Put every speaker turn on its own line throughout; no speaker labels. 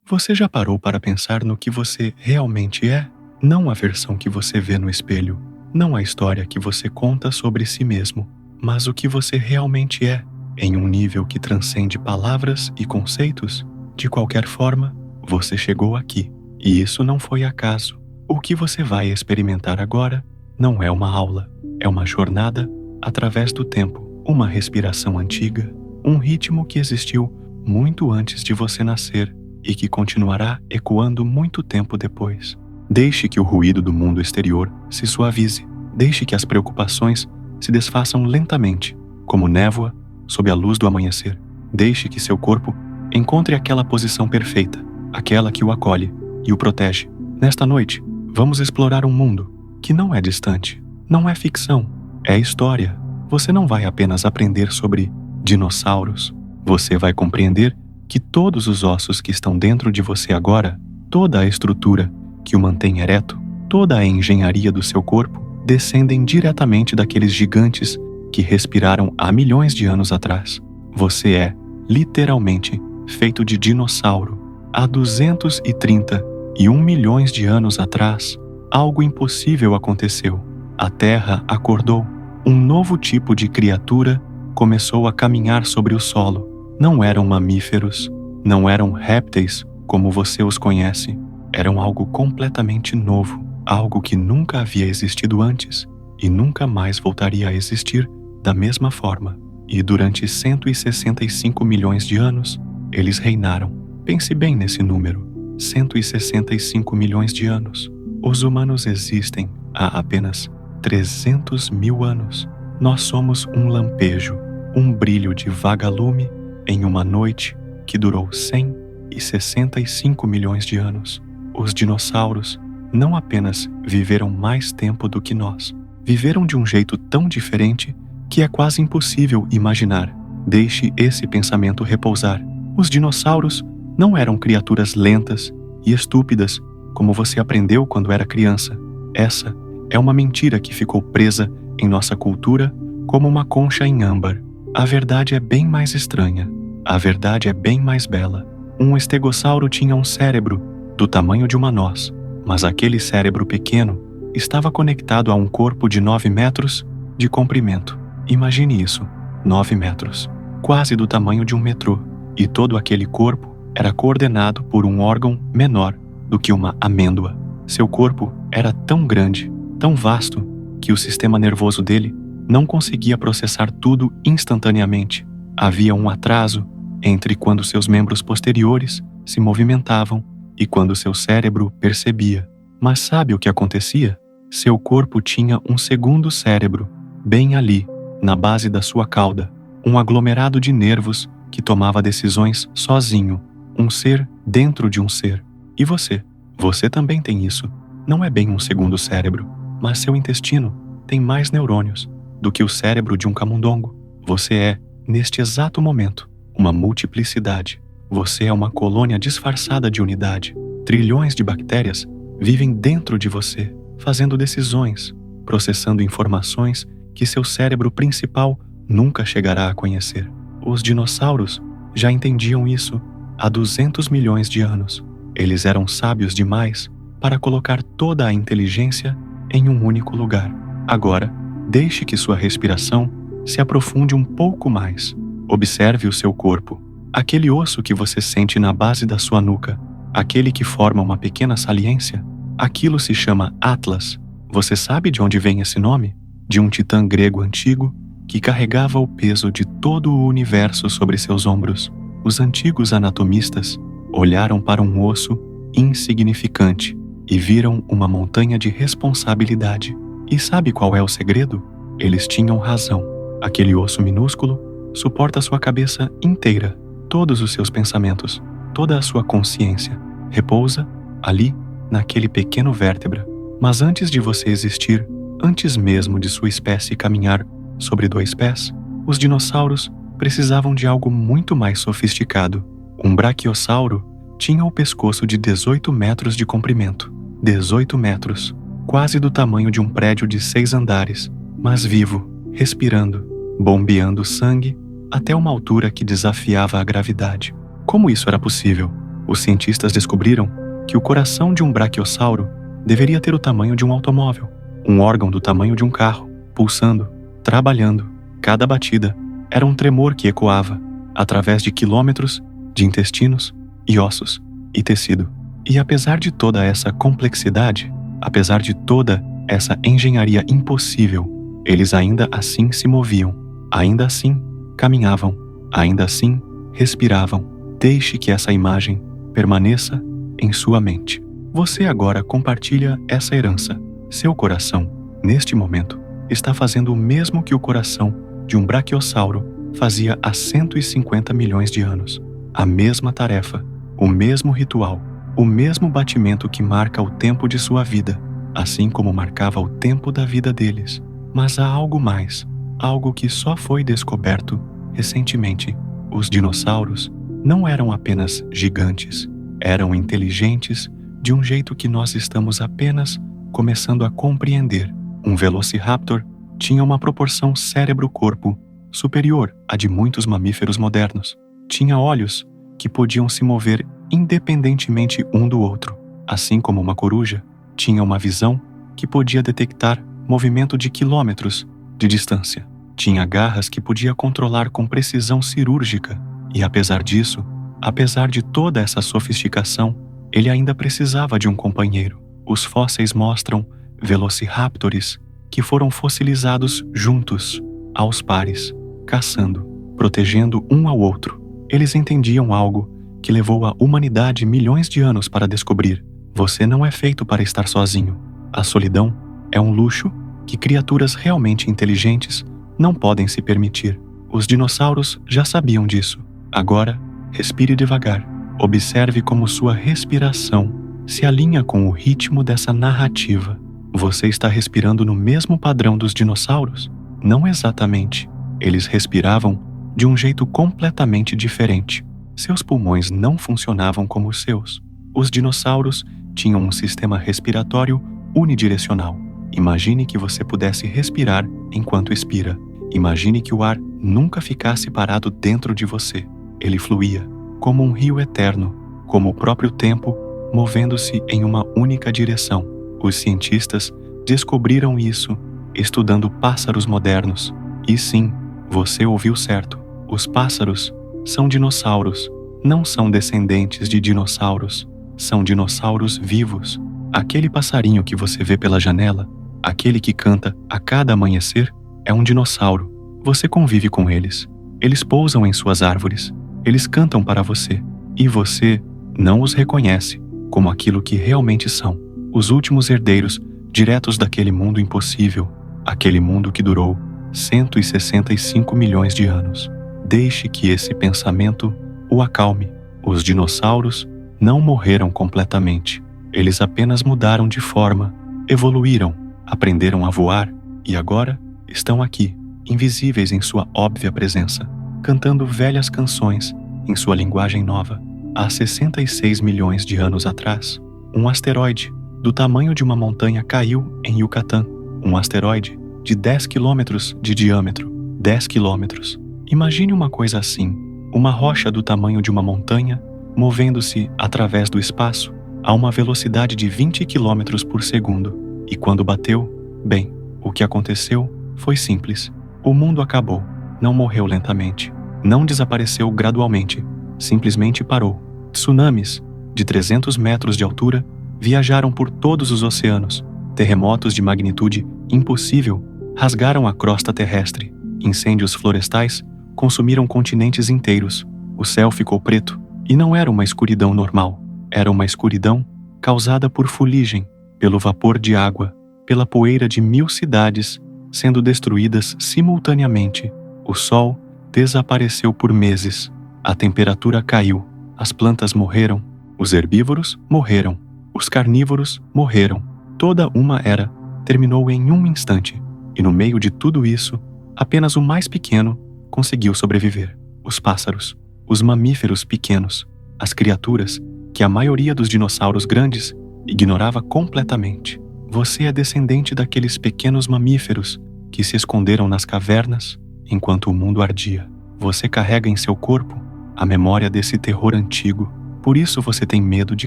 Você já parou para pensar no que você realmente é? Não a versão que você vê no espelho, não a história que você conta sobre si mesmo, mas o que você realmente é, em um nível que transcende palavras e conceitos? De qualquer forma, você chegou aqui, e isso não foi acaso. O que você vai experimentar agora não é uma aula, é uma jornada através do tempo, uma respiração antiga, um ritmo que existiu muito antes de você nascer e que continuará ecoando muito tempo depois. Deixe que o ruído do mundo exterior se suavize. Deixe que as preocupações se desfaçam lentamente, como névoa sob a luz do amanhecer. Deixe que seu corpo encontre aquela posição perfeita, aquela que o acolhe e o protege. Nesta noite, vamos explorar um mundo que não é distante, não é ficção, é história. Você não vai apenas aprender sobre dinossauros, você vai compreender que todos os ossos que estão dentro de você agora, toda a estrutura que o mantém ereto, toda a engenharia do seu corpo, descendem diretamente daqueles gigantes que respiraram há milhões de anos atrás. Você é, literalmente, feito de dinossauro. Há 231 milhões de anos atrás, algo impossível aconteceu. A Terra acordou. Um novo tipo de criatura começou a caminhar sobre o solo. Não eram mamíferos, não eram répteis como você os conhece. Eram algo completamente novo, algo que nunca havia existido antes e nunca mais voltaria a existir da mesma forma. E durante 165 milhões de anos, eles reinaram. Pense bem nesse número, 165 milhões de anos. Os humanos existem há apenas 300 mil anos. Nós somos um lampejo, um brilho de vagalume em uma noite que durou 165 milhões de anos. Os dinossauros não apenas viveram mais tempo do que nós, viveram de um jeito tão diferente que é quase impossível imaginar. Deixe esse pensamento repousar. Os dinossauros não eram criaturas lentas e estúpidas como você aprendeu quando era criança. Essa é uma mentira que ficou presa em nossa cultura como uma concha em âmbar. A verdade é bem mais estranha. A verdade é bem mais bela. Um estegossauro tinha um cérebro do tamanho de uma noz, mas aquele cérebro pequeno estava conectado a um corpo de 9 metros de comprimento. Imagine isso, 9 metros, quase do tamanho de um metrô. E todo aquele corpo era coordenado por um órgão menor do que uma amêndoa. Seu corpo era tão grande, tão vasto, que o sistema nervoso dele não conseguia processar tudo instantaneamente. Havia um atraso entre quando seus membros posteriores se movimentavam e quando seu cérebro percebia. Mas sabe o que acontecia? Seu corpo tinha um segundo cérebro, bem ali, na base da sua cauda, um aglomerado de nervos que tomava decisões sozinho, um ser dentro de um ser. E você? Você também tem isso. Não é bem um segundo cérebro, mas seu intestino tem mais neurônios do que o cérebro de um camundongo. Você é, neste exato momento, uma multiplicidade. Você é uma colônia disfarçada de unidade. Trilhões de bactérias vivem dentro de você, fazendo decisões, processando informações que seu cérebro principal nunca chegará a conhecer. Os dinossauros já entendiam isso há 200 milhões de anos. Eles eram sábios demais para colocar toda a inteligência em um único lugar. Agora, deixe que sua respiração se aprofunde um pouco mais. Observe o seu corpo, aquele osso que você sente na base da sua nuca, aquele que forma uma pequena saliência. Aquilo se chama Atlas. Você sabe de onde vem esse nome? De um titã grego antigo que carregava o peso de todo o universo sobre seus ombros. Os antigos anatomistas olharam para um osso insignificante e viram uma montanha de responsabilidade. E sabe qual é o segredo? Eles tinham razão. Aquele osso minúsculo suporta sua cabeça inteira, todos os seus pensamentos, toda a sua consciência. Repousa ali, naquele pequeno vértebra. Mas antes de você existir, antes mesmo de sua espécie caminhar sobre 2 pés, os dinossauros precisavam de algo muito mais sofisticado. Um braquiossauro tinha o pescoço de 18 metros de comprimento. 18 metros, quase do tamanho de um prédio de 6 andares, mas vivo, respirando, bombeando sangue até uma altura que desafiava a gravidade. Como isso era possível? Os cientistas descobriram que o coração de um brachiosauro deveria ter o tamanho de um automóvel, um órgão do tamanho de um carro, pulsando, trabalhando. Cada batida era um tremor que ecoava através de quilômetros de intestinos e ossos e tecido. E apesar de toda essa complexidade, apesar de toda essa engenharia impossível, eles ainda assim se moviam, ainda assim caminhavam, ainda assim respiravam. Deixe que essa imagem permaneça em sua mente. Você agora compartilha essa herança. Seu coração, neste momento, está fazendo o mesmo que o coração de um brachiosauro fazia há 150 milhões de anos. A mesma tarefa, o mesmo ritual, o mesmo batimento que marca o tempo de sua vida, assim como marcava o tempo da vida deles. Mas há algo mais, algo que só foi descoberto recentemente. Os dinossauros não eram apenas gigantes, eram inteligentes de um jeito que nós estamos apenas começando a compreender. Um velociraptor tinha uma proporção cérebro-corpo superior à de muitos mamíferos modernos. Tinha olhos que podiam se mover independentemente um do outro, assim como uma coruja tinha uma visão que podia detectar movimento de quilômetros de distância. Tinha garras que podia controlar com precisão cirúrgica. E apesar disso, apesar de toda essa sofisticação, ele ainda precisava de um companheiro. Os fósseis mostram velociraptors que foram fossilizados juntos, aos pares, caçando, protegendo um ao outro. Eles entendiam algo que levou a humanidade milhões de anos para descobrir. Você não é feito para estar sozinho. A solidão é um luxo que criaturas realmente inteligentes não podem se permitir. Os dinossauros já sabiam disso. Agora, respire devagar. Observe como sua respiração se alinha com o ritmo dessa narrativa. Você está respirando no mesmo padrão dos dinossauros? Não exatamente. Eles respiravam de um jeito completamente diferente. Seus pulmões não funcionavam como os seus. Os dinossauros tinham um sistema respiratório unidirecional. Imagine que você pudesse respirar enquanto expira. Imagine que o ar nunca ficasse parado dentro de você. Ele fluía, como um rio eterno, como o próprio tempo, movendo-se em uma única direção. Os cientistas descobriram isso estudando pássaros modernos. E sim, você ouviu certo. Os pássaros são dinossauros, não são descendentes de dinossauros. São dinossauros vivos. Aquele passarinho que você vê pela janela, aquele que canta a cada amanhecer, é um dinossauro. Você convive com eles. Eles pousam em suas árvores. Eles cantam para você. E você não os reconhece como aquilo que realmente são. Os últimos herdeiros diretos daquele mundo impossível. Aquele mundo que durou 165 milhões de anos. Deixe que esse pensamento o acalme. Os dinossauros não morreram completamente. Eles apenas mudaram de forma, evoluíram, aprenderam a voar e agora estão aqui, invisíveis em sua óbvia presença, cantando velhas canções em sua linguagem nova. Há 66 milhões de anos atrás, um asteroide do tamanho de uma montanha caiu em Yucatán. Um asteroide de 10 quilômetros de diâmetro. 10 quilômetros. Imagine uma coisa assim, uma rocha do tamanho de uma montanha movendo-se através do espaço a uma velocidade de 20 km por segundo. E quando bateu, bem, o que aconteceu foi simples. O mundo acabou, não morreu lentamente, não desapareceu gradualmente, simplesmente parou. Tsunamis de 300 metros de altura viajaram por todos os oceanos. Terremotos de magnitude impossível rasgaram a crosta terrestre. Incêndios florestais consumiram continentes inteiros. O céu ficou preto. E não era uma escuridão normal, era uma escuridão causada por fuligem, pelo vapor de água, pela poeira de 1000 cidades sendo destruídas simultaneamente. O sol desapareceu por meses, a temperatura caiu, as plantas morreram, os herbívoros morreram, os carnívoros morreram. Toda uma era terminou em um instante, e no meio de tudo isso, apenas o mais pequeno conseguiu sobreviver. Os pássaros. Os mamíferos pequenos, as criaturas que a maioria dos dinossauros grandes ignorava completamente. Você é descendente daqueles pequenos mamíferos que se esconderam nas cavernas enquanto o mundo ardia. Você carrega em seu corpo a memória desse terror antigo. Por isso você tem medo de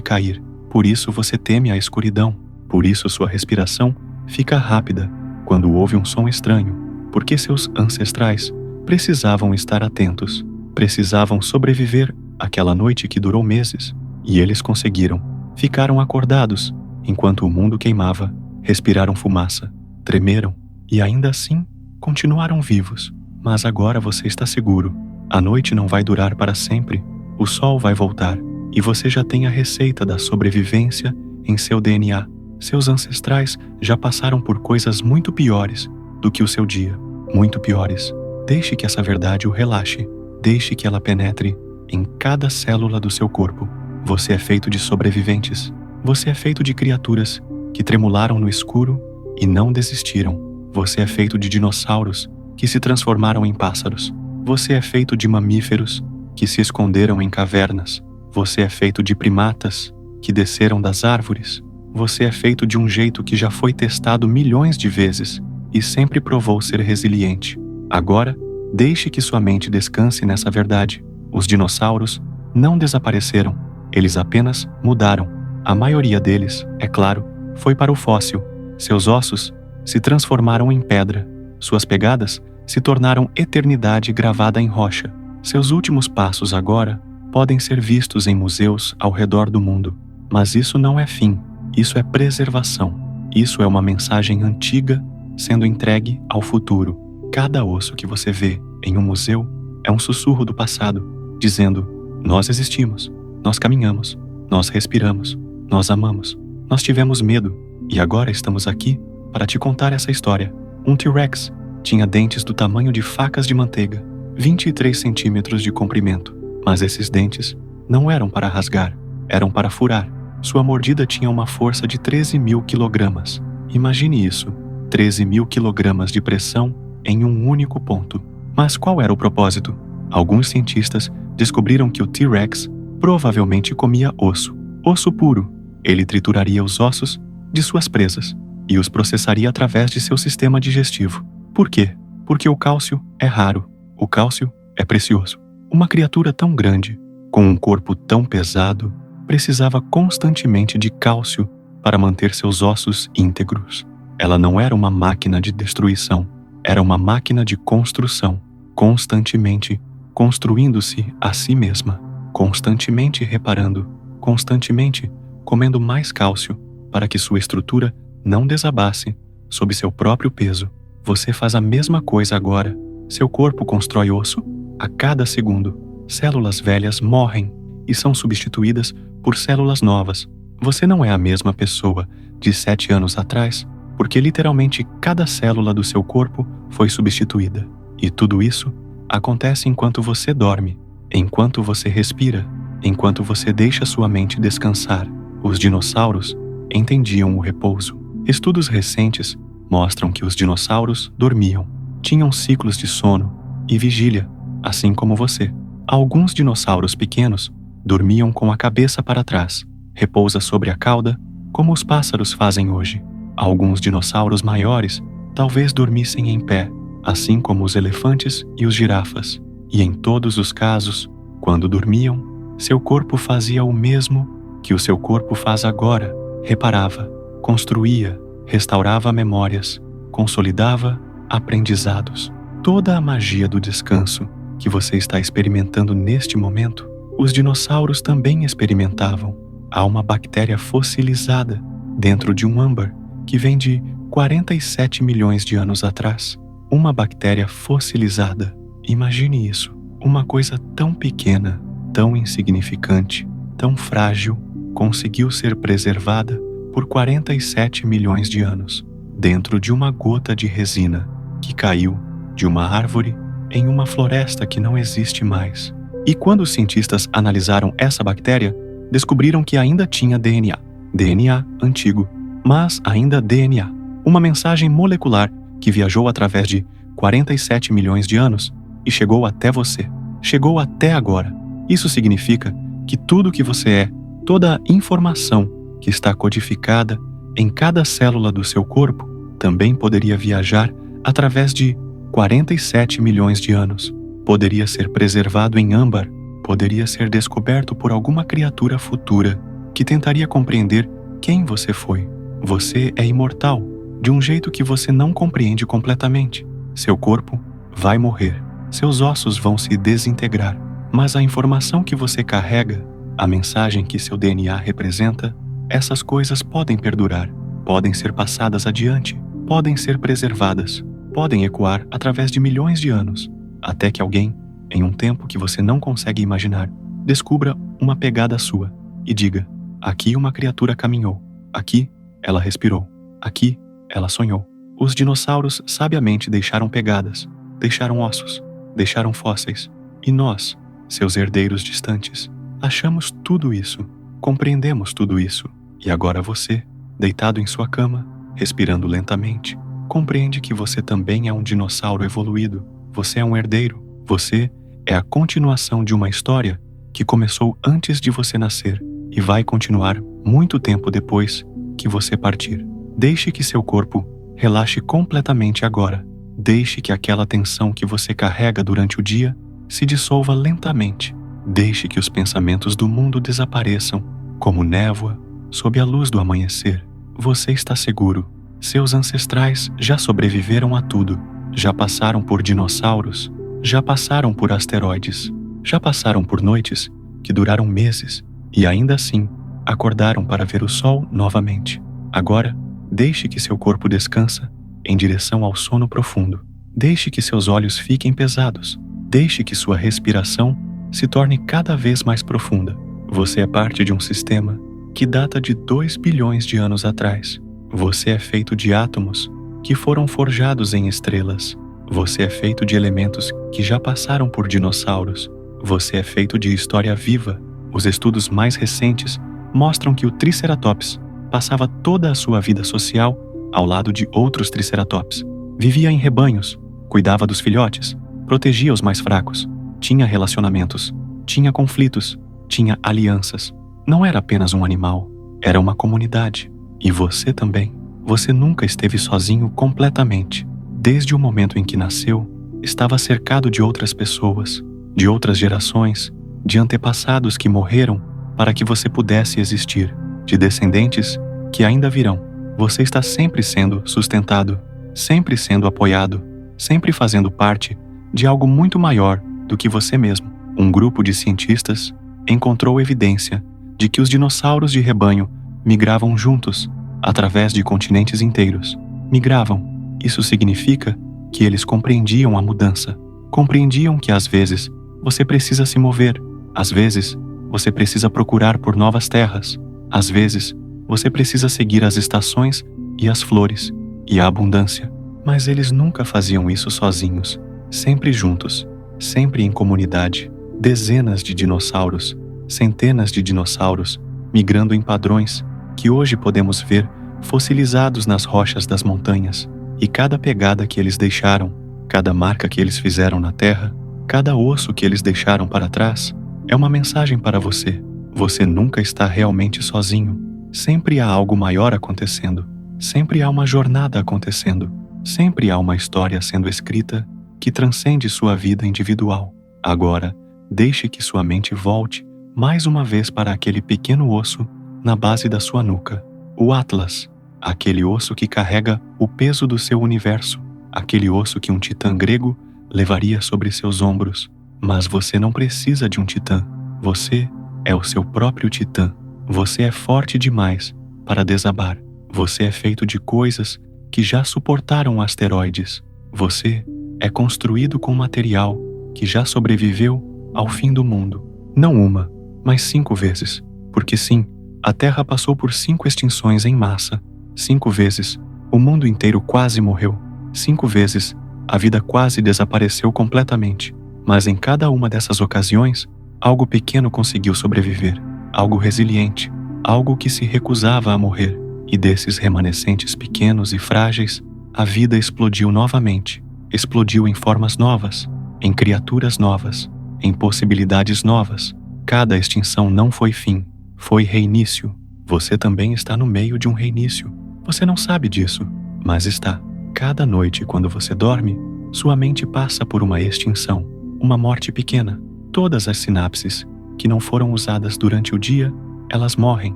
cair. Por isso você teme a escuridão. Por isso sua respiração fica rápida quando ouve um som estranho. Porque seus ancestrais precisavam estar atentos. Precisavam sobreviver àquela noite que durou meses. E eles conseguiram. Ficaram acordados enquanto o mundo queimava. Respiraram fumaça. Tremeram. E ainda assim, continuaram vivos. Mas agora você está seguro. A noite não vai durar para sempre. O sol vai voltar. E você já tem a receita da sobrevivência em seu DNA. Seus ancestrais já passaram por coisas muito piores do que o seu dia. Muito piores. Deixe que essa verdade o relaxe. Deixe que ela penetre em cada célula do seu corpo. Você é feito de sobreviventes. Você é feito de criaturas que tremularam no escuro e não desistiram. Você é feito de dinossauros que se transformaram em pássaros. Você é feito de mamíferos que se esconderam em cavernas. Você é feito de primatas que desceram das árvores. Você é feito de um jeito que já foi testado milhões de vezes e sempre provou ser resiliente. Agora, deixe que sua mente descanse nessa verdade. Os dinossauros não desapareceram, eles apenas mudaram. A maioria deles, é claro, foi para o fóssil. Seus ossos se transformaram em pedra. Suas pegadas se tornaram eternidade gravada em rocha. Seus últimos passos agora podem ser vistos em museus ao redor do mundo. Mas isso não é fim, isso é preservação. Isso é uma mensagem antiga sendo entregue ao futuro. Cada osso que você vê em um museu é um sussurro do passado, dizendo: nós existimos, nós caminhamos, nós respiramos, nós amamos, nós tivemos medo e agora estamos aqui para te contar essa história. Um T-Rex tinha dentes do tamanho de facas de manteiga, 23 centímetros de comprimento. Mas esses dentes não eram para rasgar, eram para furar. Sua mordida tinha uma força de 13.000 quilogramas. Imagine isso, 13.000 quilogramas de pressão em um único ponto. Mas qual era o propósito? Alguns cientistas descobriram que o T-Rex provavelmente comia osso. Osso puro. Ele trituraria os ossos de suas presas e os processaria através de seu sistema digestivo. Por quê? Porque o cálcio é raro. O cálcio é precioso. Uma criatura tão grande, com um corpo tão pesado, precisava constantemente de cálcio para manter seus ossos íntegros. Ela não era uma máquina de destruição, era uma máquina de construção, constantemente construindo-se a si mesma, constantemente reparando, constantemente comendo mais cálcio para que sua estrutura não desabasse sob seu próprio peso. Você faz a mesma coisa agora. Seu corpo constrói osso a cada segundo. Células velhas morrem e são substituídas por células novas. Você não é a mesma pessoa de 7 anos atrás, porque literalmente cada célula do seu corpo foi substituída. E tudo isso acontece enquanto você dorme, enquanto você respira, enquanto você deixa sua mente descansar. Os dinossauros entendiam o repouso. Estudos recentes mostram que os dinossauros dormiam, tinham ciclos de sono e vigília, assim como você. Alguns dinossauros pequenos dormiam com a cabeça para trás, repousa sobre a cauda, como os pássaros fazem hoje. Alguns dinossauros maiores talvez dormissem em pé, assim como os elefantes e os girafas. E em todos os casos, quando dormiam, seu corpo fazia o mesmo que o seu corpo faz agora. Reparava, construía, restaurava memórias, consolidava aprendizados. Toda a magia do descanso que você está experimentando neste momento, os dinossauros também experimentavam. Há uma bactéria fossilizada dentro de um âmbar que vem de 47 milhões de anos atrás. Uma bactéria fossilizada. Imagine isso. Uma coisa tão pequena, tão insignificante, tão frágil, conseguiu ser preservada por 47 milhões de anos, dentro de uma gota de resina que caiu de uma árvore em uma floresta que não existe mais. E quando os cientistas analisaram essa bactéria, descobriram que ainda tinha DNA. DNA antigo, mas ainda DNA. Uma mensagem molecular que viajou através de 47 milhões de anos e chegou até você. Chegou até agora. Isso significa que tudo que você é, toda a informação que está codificada em cada célula do seu corpo, também poderia viajar através de 47 milhões de anos. Poderia ser preservado em âmbar poderia ser descoberto por alguma criatura futura que tentaria compreender quem você foi. Você é imortal, de um jeito que você não compreende completamente. Seu corpo vai morrer, seus ossos vão se desintegrar, mas a informação que você carrega, a mensagem que seu DNA representa, essas coisas podem perdurar, podem ser passadas adiante, podem ser preservadas, podem ecoar através de milhões de anos, até que alguém, em um tempo que você não consegue imaginar, descubra uma pegada sua e diga: aqui uma criatura caminhou, aqui ela respirou, aqui ela sonhou. Os dinossauros sabiamente deixaram pegadas, deixaram ossos, deixaram fósseis, e nós, seus herdeiros distantes, achamos tudo isso, compreendemos tudo isso, e agora você, deitado em sua cama, respirando lentamente, compreende que você também é um dinossauro evoluído, você é um herdeiro, você é a continuação de uma história que começou antes de você nascer e vai continuar muito tempo depois que você partir. Deixe que seu corpo relaxe completamente agora. Deixe que aquela tensão que você carrega durante o dia se dissolva lentamente. Deixe que os pensamentos do mundo desapareçam, como névoa sob a luz do amanhecer. Você está seguro. Seus ancestrais já sobreviveram a tudo. Já passaram por dinossauros, já passaram por asteroides, já passaram por noites que duraram meses e ainda assim acordaram para ver o sol novamente. Agora, deixe que seu corpo descansa em direção ao sono profundo. Deixe que seus olhos fiquem pesados. Deixe que sua respiração se torne cada vez mais profunda. Você é parte de um sistema que data de 2 bilhões de anos atrás. Você é feito de átomos que foram forjados em estrelas. Você é feito de elementos que já passaram por dinossauros. Você é feito de história viva. Os estudos mais recentes mostram que o Triceratops passava toda a sua vida social ao lado de outros Triceratops. Vivia em rebanhos, cuidava dos filhotes, protegia os mais fracos, tinha relacionamentos, tinha conflitos, tinha alianças. Não era apenas um animal, era uma comunidade. E você também. Você nunca esteve sozinho completamente. Desde o momento em que nasceu, estava cercado de outras pessoas, de outras gerações, de antepassados que morreram para que você pudesse existir, de descendentes que ainda virão. Você está sempre sendo sustentado, sempre sendo apoiado, sempre fazendo parte de algo muito maior do que você mesmo. Um grupo de cientistas encontrou evidência de que os dinossauros de rebanho migravam juntos, através de continentes inteiros. Migravam. Isso significa que eles compreendiam a mudança. Compreendiam que às vezes você precisa se mover. Às vezes você precisa procurar por novas terras. Às vezes você precisa seguir as estações e as flores e a abundância. Mas eles nunca faziam isso sozinhos. Sempre juntos. Sempre em comunidade. Dezenas de dinossauros, centenas de dinossauros, migrando em padrões que hoje podemos ver fossilizados nas rochas das montanhas. E cada pegada que eles deixaram, cada marca que eles fizeram na terra, cada osso que eles deixaram para trás, é uma mensagem para você. Você nunca está realmente sozinho. Sempre há algo maior acontecendo. Sempre há uma jornada acontecendo. Sempre há uma história sendo escrita que transcende sua vida individual. Agora, deixe que sua mente volte mais uma vez para aquele pequeno osso na base da sua nuca, o Atlas, aquele osso que carrega o peso do seu universo, aquele osso que um titã grego levaria sobre seus ombros. Mas você não precisa de um titã. Você é o seu próprio titã. Você é forte demais para desabar. Você é feito de coisas que já suportaram asteroides. Você é construído com material que já sobreviveu ao fim do mundo. Não uma, mas 5 vezes. Porque sim, a Terra passou por 5 extinções em massa. 5 vezes, o mundo inteiro quase morreu. 5 vezes, a vida quase desapareceu completamente. Mas em cada uma dessas ocasiões, algo pequeno conseguiu sobreviver. Algo resiliente. Algo que se recusava a morrer. E desses remanescentes pequenos e frágeis, a vida explodiu novamente. Explodiu em formas novas, em criaturas novas, em possibilidades novas. Cada extinção não foi fim, foi reinício. Você também está no meio de um reinício. Você não sabe disso, mas está. Cada noite, quando você dorme, sua mente passa por uma extinção, uma morte pequena. Todas as sinapses que não foram usadas durante o dia, elas morrem.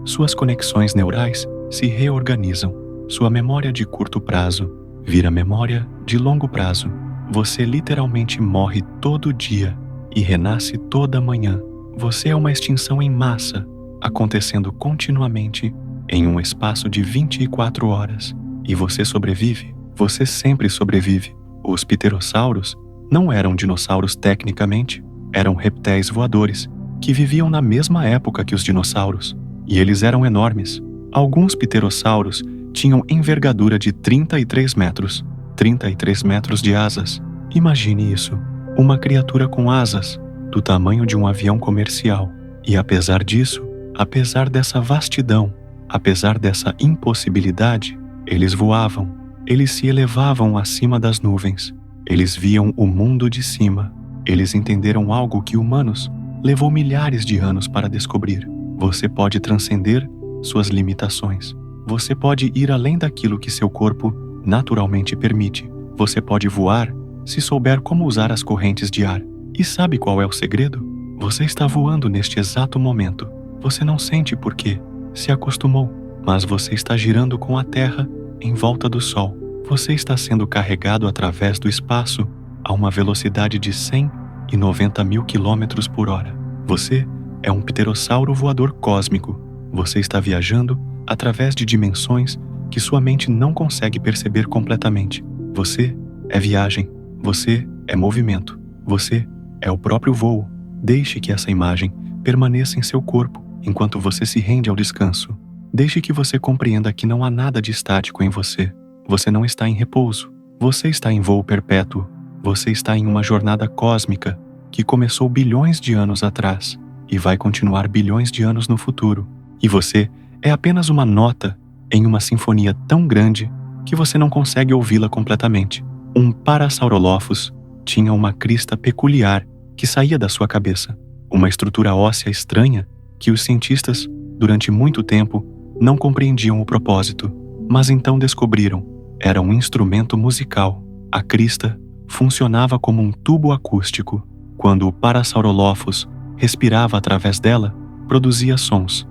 Suas conexões neurais se reorganizam. Sua memória de curto prazo vira memória de longo prazo. Você literalmente morre todo dia e renasce toda manhã. Você é uma extinção em massa, acontecendo continuamente em um espaço de 24 horas. E você sobrevive. Você sempre sobrevive. Os pterossauros não eram dinossauros tecnicamente, eram répteis voadores que viviam na mesma época que os dinossauros. E eles eram enormes. Alguns pterossauros tinham envergadura de 33 metros. 33 metros de asas. Imagine isso. Uma criatura com asas, do tamanho de um avião comercial. E apesar disso, apesar dessa vastidão, apesar dessa impossibilidade, eles voavam. Eles se elevavam acima das nuvens. Eles viam o mundo de cima. Eles entenderam algo que humanos levou milhares de anos para descobrir. Você pode transcender suas limitações. Você pode ir além daquilo que seu corpo naturalmente permite. Você pode voar se souber como usar as correntes de ar. E sabe qual é o segredo? Você está voando neste exato momento. Você não sente por quê. Se acostumou. Mas você está girando com a Terra em volta do Sol. Você está sendo carregado através do espaço a uma velocidade de 190 mil quilômetros por hora. Você é um pterossauro voador cósmico. Você está viajando através de dimensões que sua mente não consegue perceber completamente. Você é viagem. Você é movimento. Você é o próprio voo. Deixe que essa imagem permaneça em seu corpo enquanto você se rende ao descanso. Deixe que você compreenda que não há nada de estático em você. Você não está em repouso. Você está em voo perpétuo. Você está em uma jornada cósmica que começou bilhões de anos atrás e vai continuar bilhões de anos no futuro. E você é apenas uma nota em uma sinfonia tão grande que você não consegue ouvi-la completamente. Um Parasaurolophus tinha uma crista peculiar que saía da sua cabeça, uma estrutura óssea estranha que os cientistas, durante muito tempo, não compreendiam o propósito, mas então descobriram. Era um instrumento musical. A crista funcionava como um tubo acústico. Quando o Parasaurolophus respirava através dela, produzia sons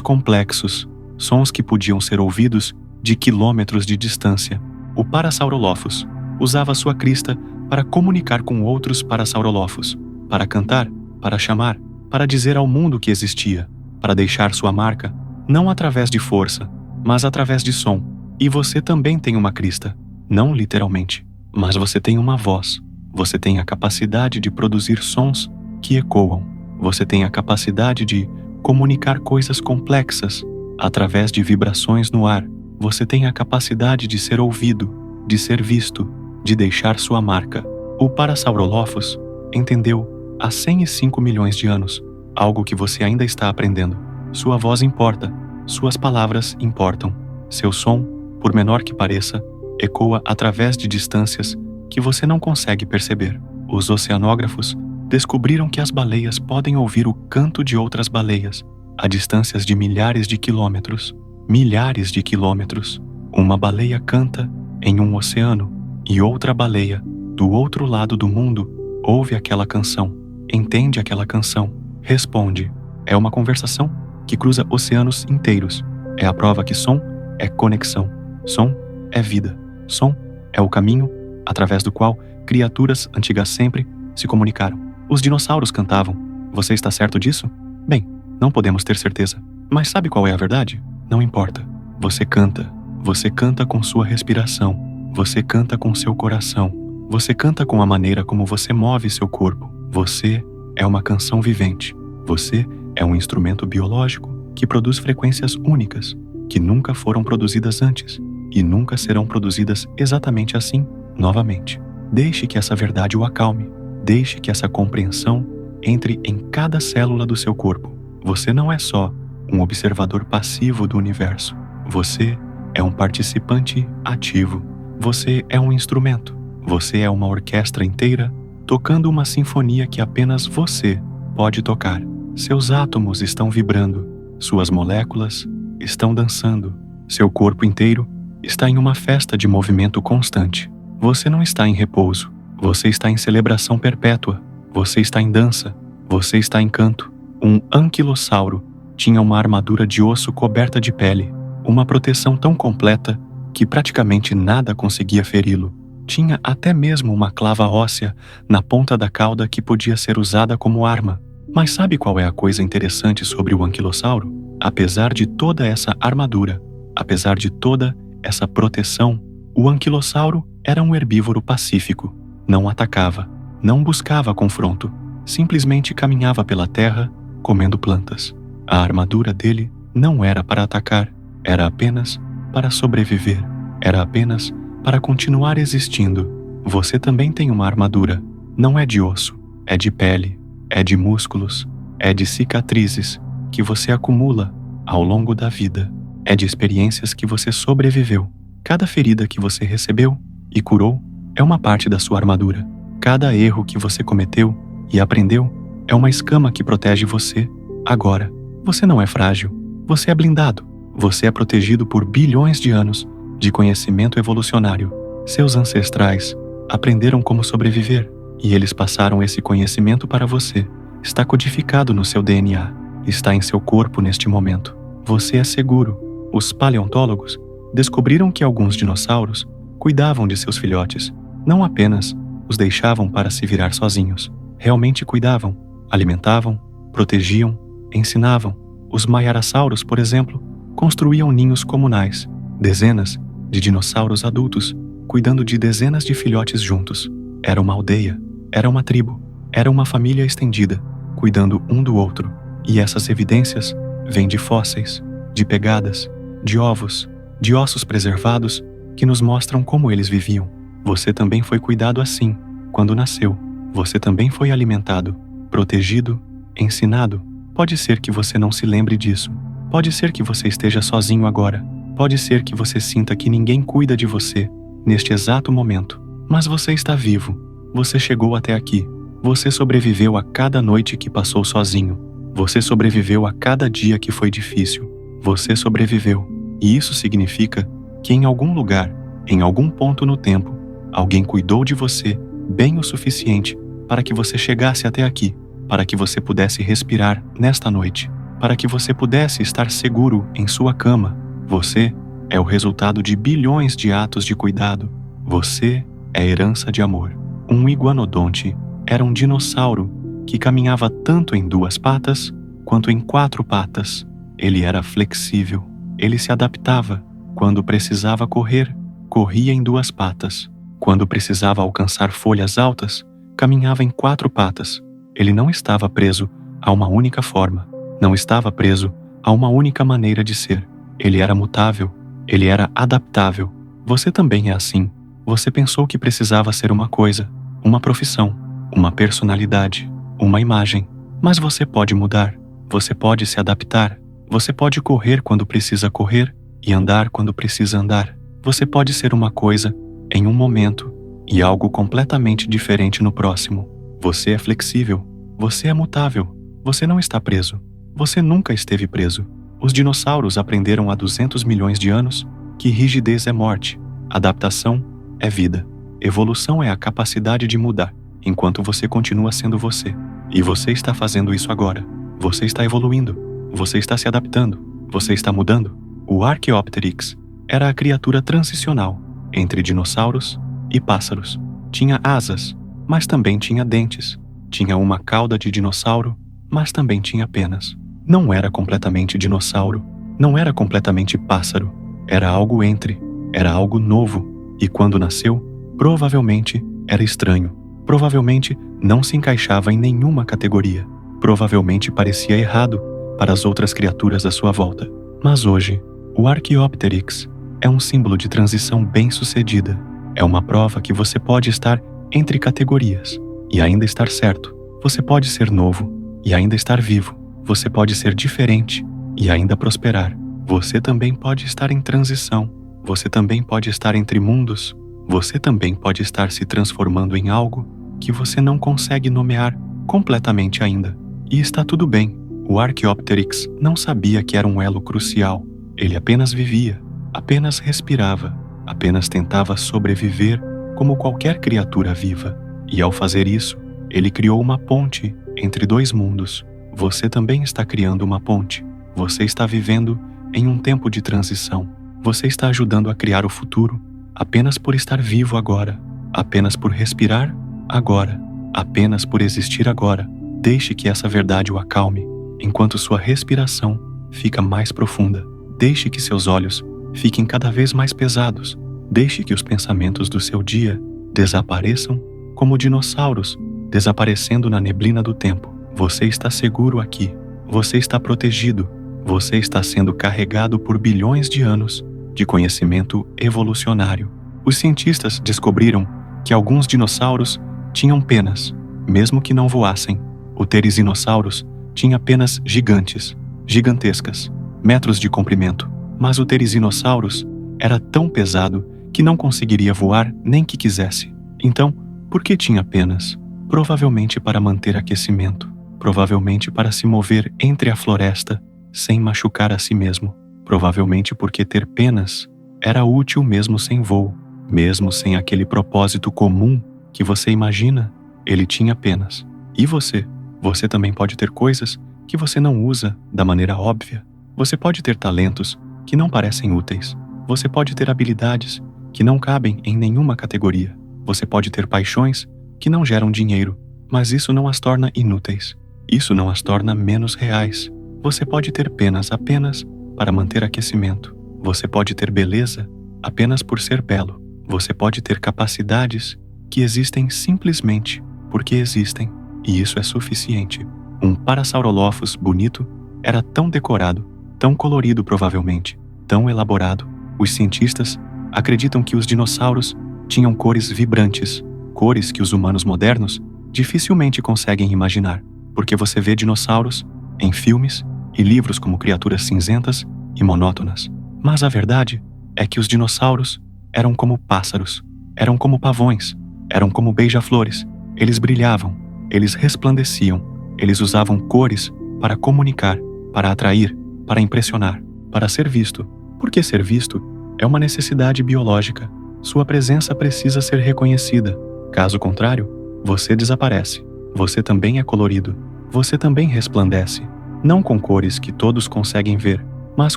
complexos, sons que podiam ser ouvidos de quilômetros de distância. O Parasaurolophus usava sua crista para comunicar com outros Parasaurolophus, para cantar, para chamar, para dizer ao mundo que existia, para deixar sua marca, não através de força, mas através de som. E você também tem uma crista, não literalmente, mas você tem uma voz. Você tem a capacidade de produzir sons que ecoam. Você tem a capacidade de comunicar coisas complexas através de vibrações no ar. Você tem a capacidade de ser ouvido, de ser visto, de deixar sua marca. O Parasaurolophus entendeu há 105 milhões de anos algo que você ainda está aprendendo. Sua voz importa, suas palavras importam. Seu som, por menor que pareça, ecoa através de distâncias que você não consegue perceber. Os oceanógrafos descobriram que as baleias podem ouvir o canto de outras baleias a distâncias de milhares de quilômetros. Milhares de quilômetros. Uma baleia canta em um oceano e outra baleia, do outro lado do mundo, ouve aquela canção, entende aquela canção, responde. É uma conversação que cruza oceanos inteiros. É a prova que som é conexão. Som é vida. Som é o caminho através do qual criaturas antigas sempre se comunicaram. Os dinossauros cantavam. Você está certo disso? Bem, não podemos ter certeza. Mas sabe qual é a verdade? Não importa. Você canta. Você canta com sua respiração. Você canta com seu coração. Você canta com a maneira como você move seu corpo. Você é uma canção vivente. Você é um instrumento biológico que produz frequências únicas, que nunca foram produzidas antes e nunca serão produzidas exatamente assim novamente. Deixe que essa verdade o acalme. Deixe que essa compreensão entre em cada célula do seu corpo. Você não é só um observador passivo do universo. Você é um participante ativo. Você é um instrumento. Você é uma orquestra inteira tocando uma sinfonia que apenas você pode tocar. Seus átomos estão vibrando. Suas moléculas estão dançando. Seu corpo inteiro está em uma festa de movimento constante. Você não está em repouso. Você está em celebração perpétua. Você está em dança. Você está em canto. Um anquilossauro tinha uma armadura de osso coberta de pele, uma proteção tão completa que praticamente nada conseguia feri-lo. Tinha até mesmo uma clava óssea na ponta da cauda que podia ser usada como arma. Mas sabe qual é a coisa interessante sobre o anquilossauro? Apesar de toda essa armadura, apesar de toda essa proteção, o anquilossauro era um herbívoro pacífico. Não atacava, não buscava confronto, simplesmente caminhava pela terra, comendo plantas. A armadura dele não era para atacar, era apenas para sobreviver, era apenas para continuar existindo. Você também tem uma armadura. Não é de osso, é de pele, é de músculos, é de cicatrizes que você acumula ao longo da vida. É de experiências que você sobreviveu. Cada ferida que você recebeu e curou é uma parte da sua armadura. Cada erro que você cometeu e aprendeu é uma escama que protege você. Agora, você não é frágil, você é blindado. Você é protegido por bilhões de anos de conhecimento evolucionário. Seus ancestrais aprenderam como sobreviver e eles passaram esse conhecimento para você. Está codificado no seu DNA, está em seu corpo neste momento. Você é seguro. Os paleontólogos descobriram que alguns dinossauros cuidavam de seus filhotes, não apenas os deixavam para se virar sozinhos. Realmente cuidavam, alimentavam, protegiam, ensinavam. Os maiarassauros, por exemplo, construíam ninhos comunais, dezenas de dinossauros adultos, cuidando de dezenas de filhotes juntos. Era uma aldeia, era uma tribo, era uma família estendida, cuidando um do outro. E essas evidências vêm de fósseis, de pegadas, de ovos, de ossos preservados que nos mostram como eles viviam. Você também foi cuidado assim, quando nasceu. Você também foi alimentado, protegido, ensinado. Pode ser que você não se lembre disso. Pode ser que você esteja sozinho agora. Pode ser que você sinta que ninguém cuida de você neste exato momento. Mas você está vivo. Você chegou até aqui. Você sobreviveu a cada noite que passou sozinho. Você sobreviveu a cada dia que foi difícil. Você sobreviveu. E isso significa que em algum lugar, em algum ponto no tempo, alguém cuidou de você bem o suficiente para que você chegasse até aqui, para que você pudesse respirar nesta noite, para que você pudesse estar seguro em sua cama. Você é o resultado de bilhões de atos de cuidado. Você é herança de amor. Um iguanodonte era um dinossauro que caminhava tanto em 2 patas quanto em 4 patas. Ele era flexível. Ele se adaptava. Quando precisava correr, corria em 2 patas. Quando precisava alcançar folhas altas, caminhava em 4 patas. Ele não estava preso a uma única forma. Não estava preso a uma única maneira de ser. Ele era mutável. Ele era adaptável. Você também é assim. Você pensou que precisava ser uma coisa, uma profissão, uma personalidade, uma imagem. Mas você pode mudar. Você pode se adaptar. Você pode correr quando precisa correr e andar quando precisa andar. Você pode ser uma coisa em um momento e algo completamente diferente no próximo. Você é flexível. Você é mutável. Você não está preso. Você nunca esteve preso. Os dinossauros aprenderam há 200 milhões de anos que rigidez é morte, adaptação é vida, evolução é a capacidade de mudar, enquanto você continua sendo você. E você está fazendo isso agora. Você está evoluindo. Você está se adaptando. Você está mudando. O Archaeopteryx era a criatura transicional entre dinossauros e pássaros. Tinha asas, mas também tinha dentes. Tinha uma cauda de dinossauro, mas também tinha penas. Não era completamente dinossauro, não era completamente pássaro. Era algo entre, era algo novo. E quando nasceu, provavelmente era estranho. Provavelmente não se encaixava em nenhuma categoria. Provavelmente parecia errado para as outras criaturas à sua volta. Mas hoje, o Archaeopteryx é um símbolo de transição bem-sucedida. É uma prova que você pode estar entre categorias e ainda estar certo. Você pode ser novo e ainda estar vivo. Você pode ser diferente e ainda prosperar. Você também pode estar em transição. Você também pode estar entre mundos. Você também pode estar se transformando em algo que você não consegue nomear completamente ainda. E está tudo bem. O Archaeopteryx não sabia que era um elo crucial. Ele apenas vivia, apenas respirava, apenas tentava sobreviver como qualquer criatura viva. E ao fazer isso, Ele criou uma ponte entre dois mundos. Você também está criando uma ponte. Você está vivendo em um tempo de transição. Você está ajudando a criar o futuro apenas por estar vivo agora, apenas por respirar agora, apenas por existir agora. Deixe que essa verdade o acalme, enquanto sua respiração fica mais profunda. Deixe que seus olhos fiquem cada vez mais pesados. Deixe que os pensamentos do seu dia desapareçam como dinossauros desaparecendo na neblina do tempo. Você está seguro aqui. Você está protegido. Você está sendo carregado por bilhões de anos de conhecimento evolucionário. Os cientistas descobriram que alguns dinossauros tinham penas, mesmo que não voassem. O Therizinossauros tinha penas gigantescas, metros de comprimento. Mas o Therizinossauros era tão pesado que não conseguiria voar nem que quisesse. Então, por que tinha penas? Provavelmente para manter aquecimento. Provavelmente para se mover entre a floresta sem machucar a si mesmo. Provavelmente porque ter penas era útil mesmo sem voo. Mesmo sem aquele propósito comum que você imagina, ele tinha penas. E você? Você também pode ter coisas que você não usa da maneira óbvia. Você pode ter talentos que não parecem úteis. Você pode ter habilidades que não cabem em nenhuma categoria. Você pode ter paixões que não geram dinheiro, mas isso não as torna inúteis. Isso não as torna menos reais. Você pode ter penas apenas para manter aquecimento. Você pode ter beleza apenas por ser belo. Você pode ter capacidades que existem simplesmente porque existem, e isso é suficiente. Um Parasaurolophus bonito era tão decorado, tão colorido provavelmente, tão elaborado. Os cientistas acreditam que os dinossauros tinham cores vibrantes, cores que os humanos modernos dificilmente conseguem imaginar, porque você vê dinossauros em filmes e livros como criaturas cinzentas e monótonas. Mas a verdade é que os dinossauros eram como pássaros, eram como pavões, eram como beija-flores. Eles brilhavam, eles resplandeciam, eles usavam cores para comunicar, para atrair, para impressionar, para ser visto. Porque ser visto é uma necessidade biológica. Sua presença precisa ser reconhecida. Caso contrário, você desaparece. Você também é colorido. Você também resplandece. Não com cores que todos conseguem ver, mas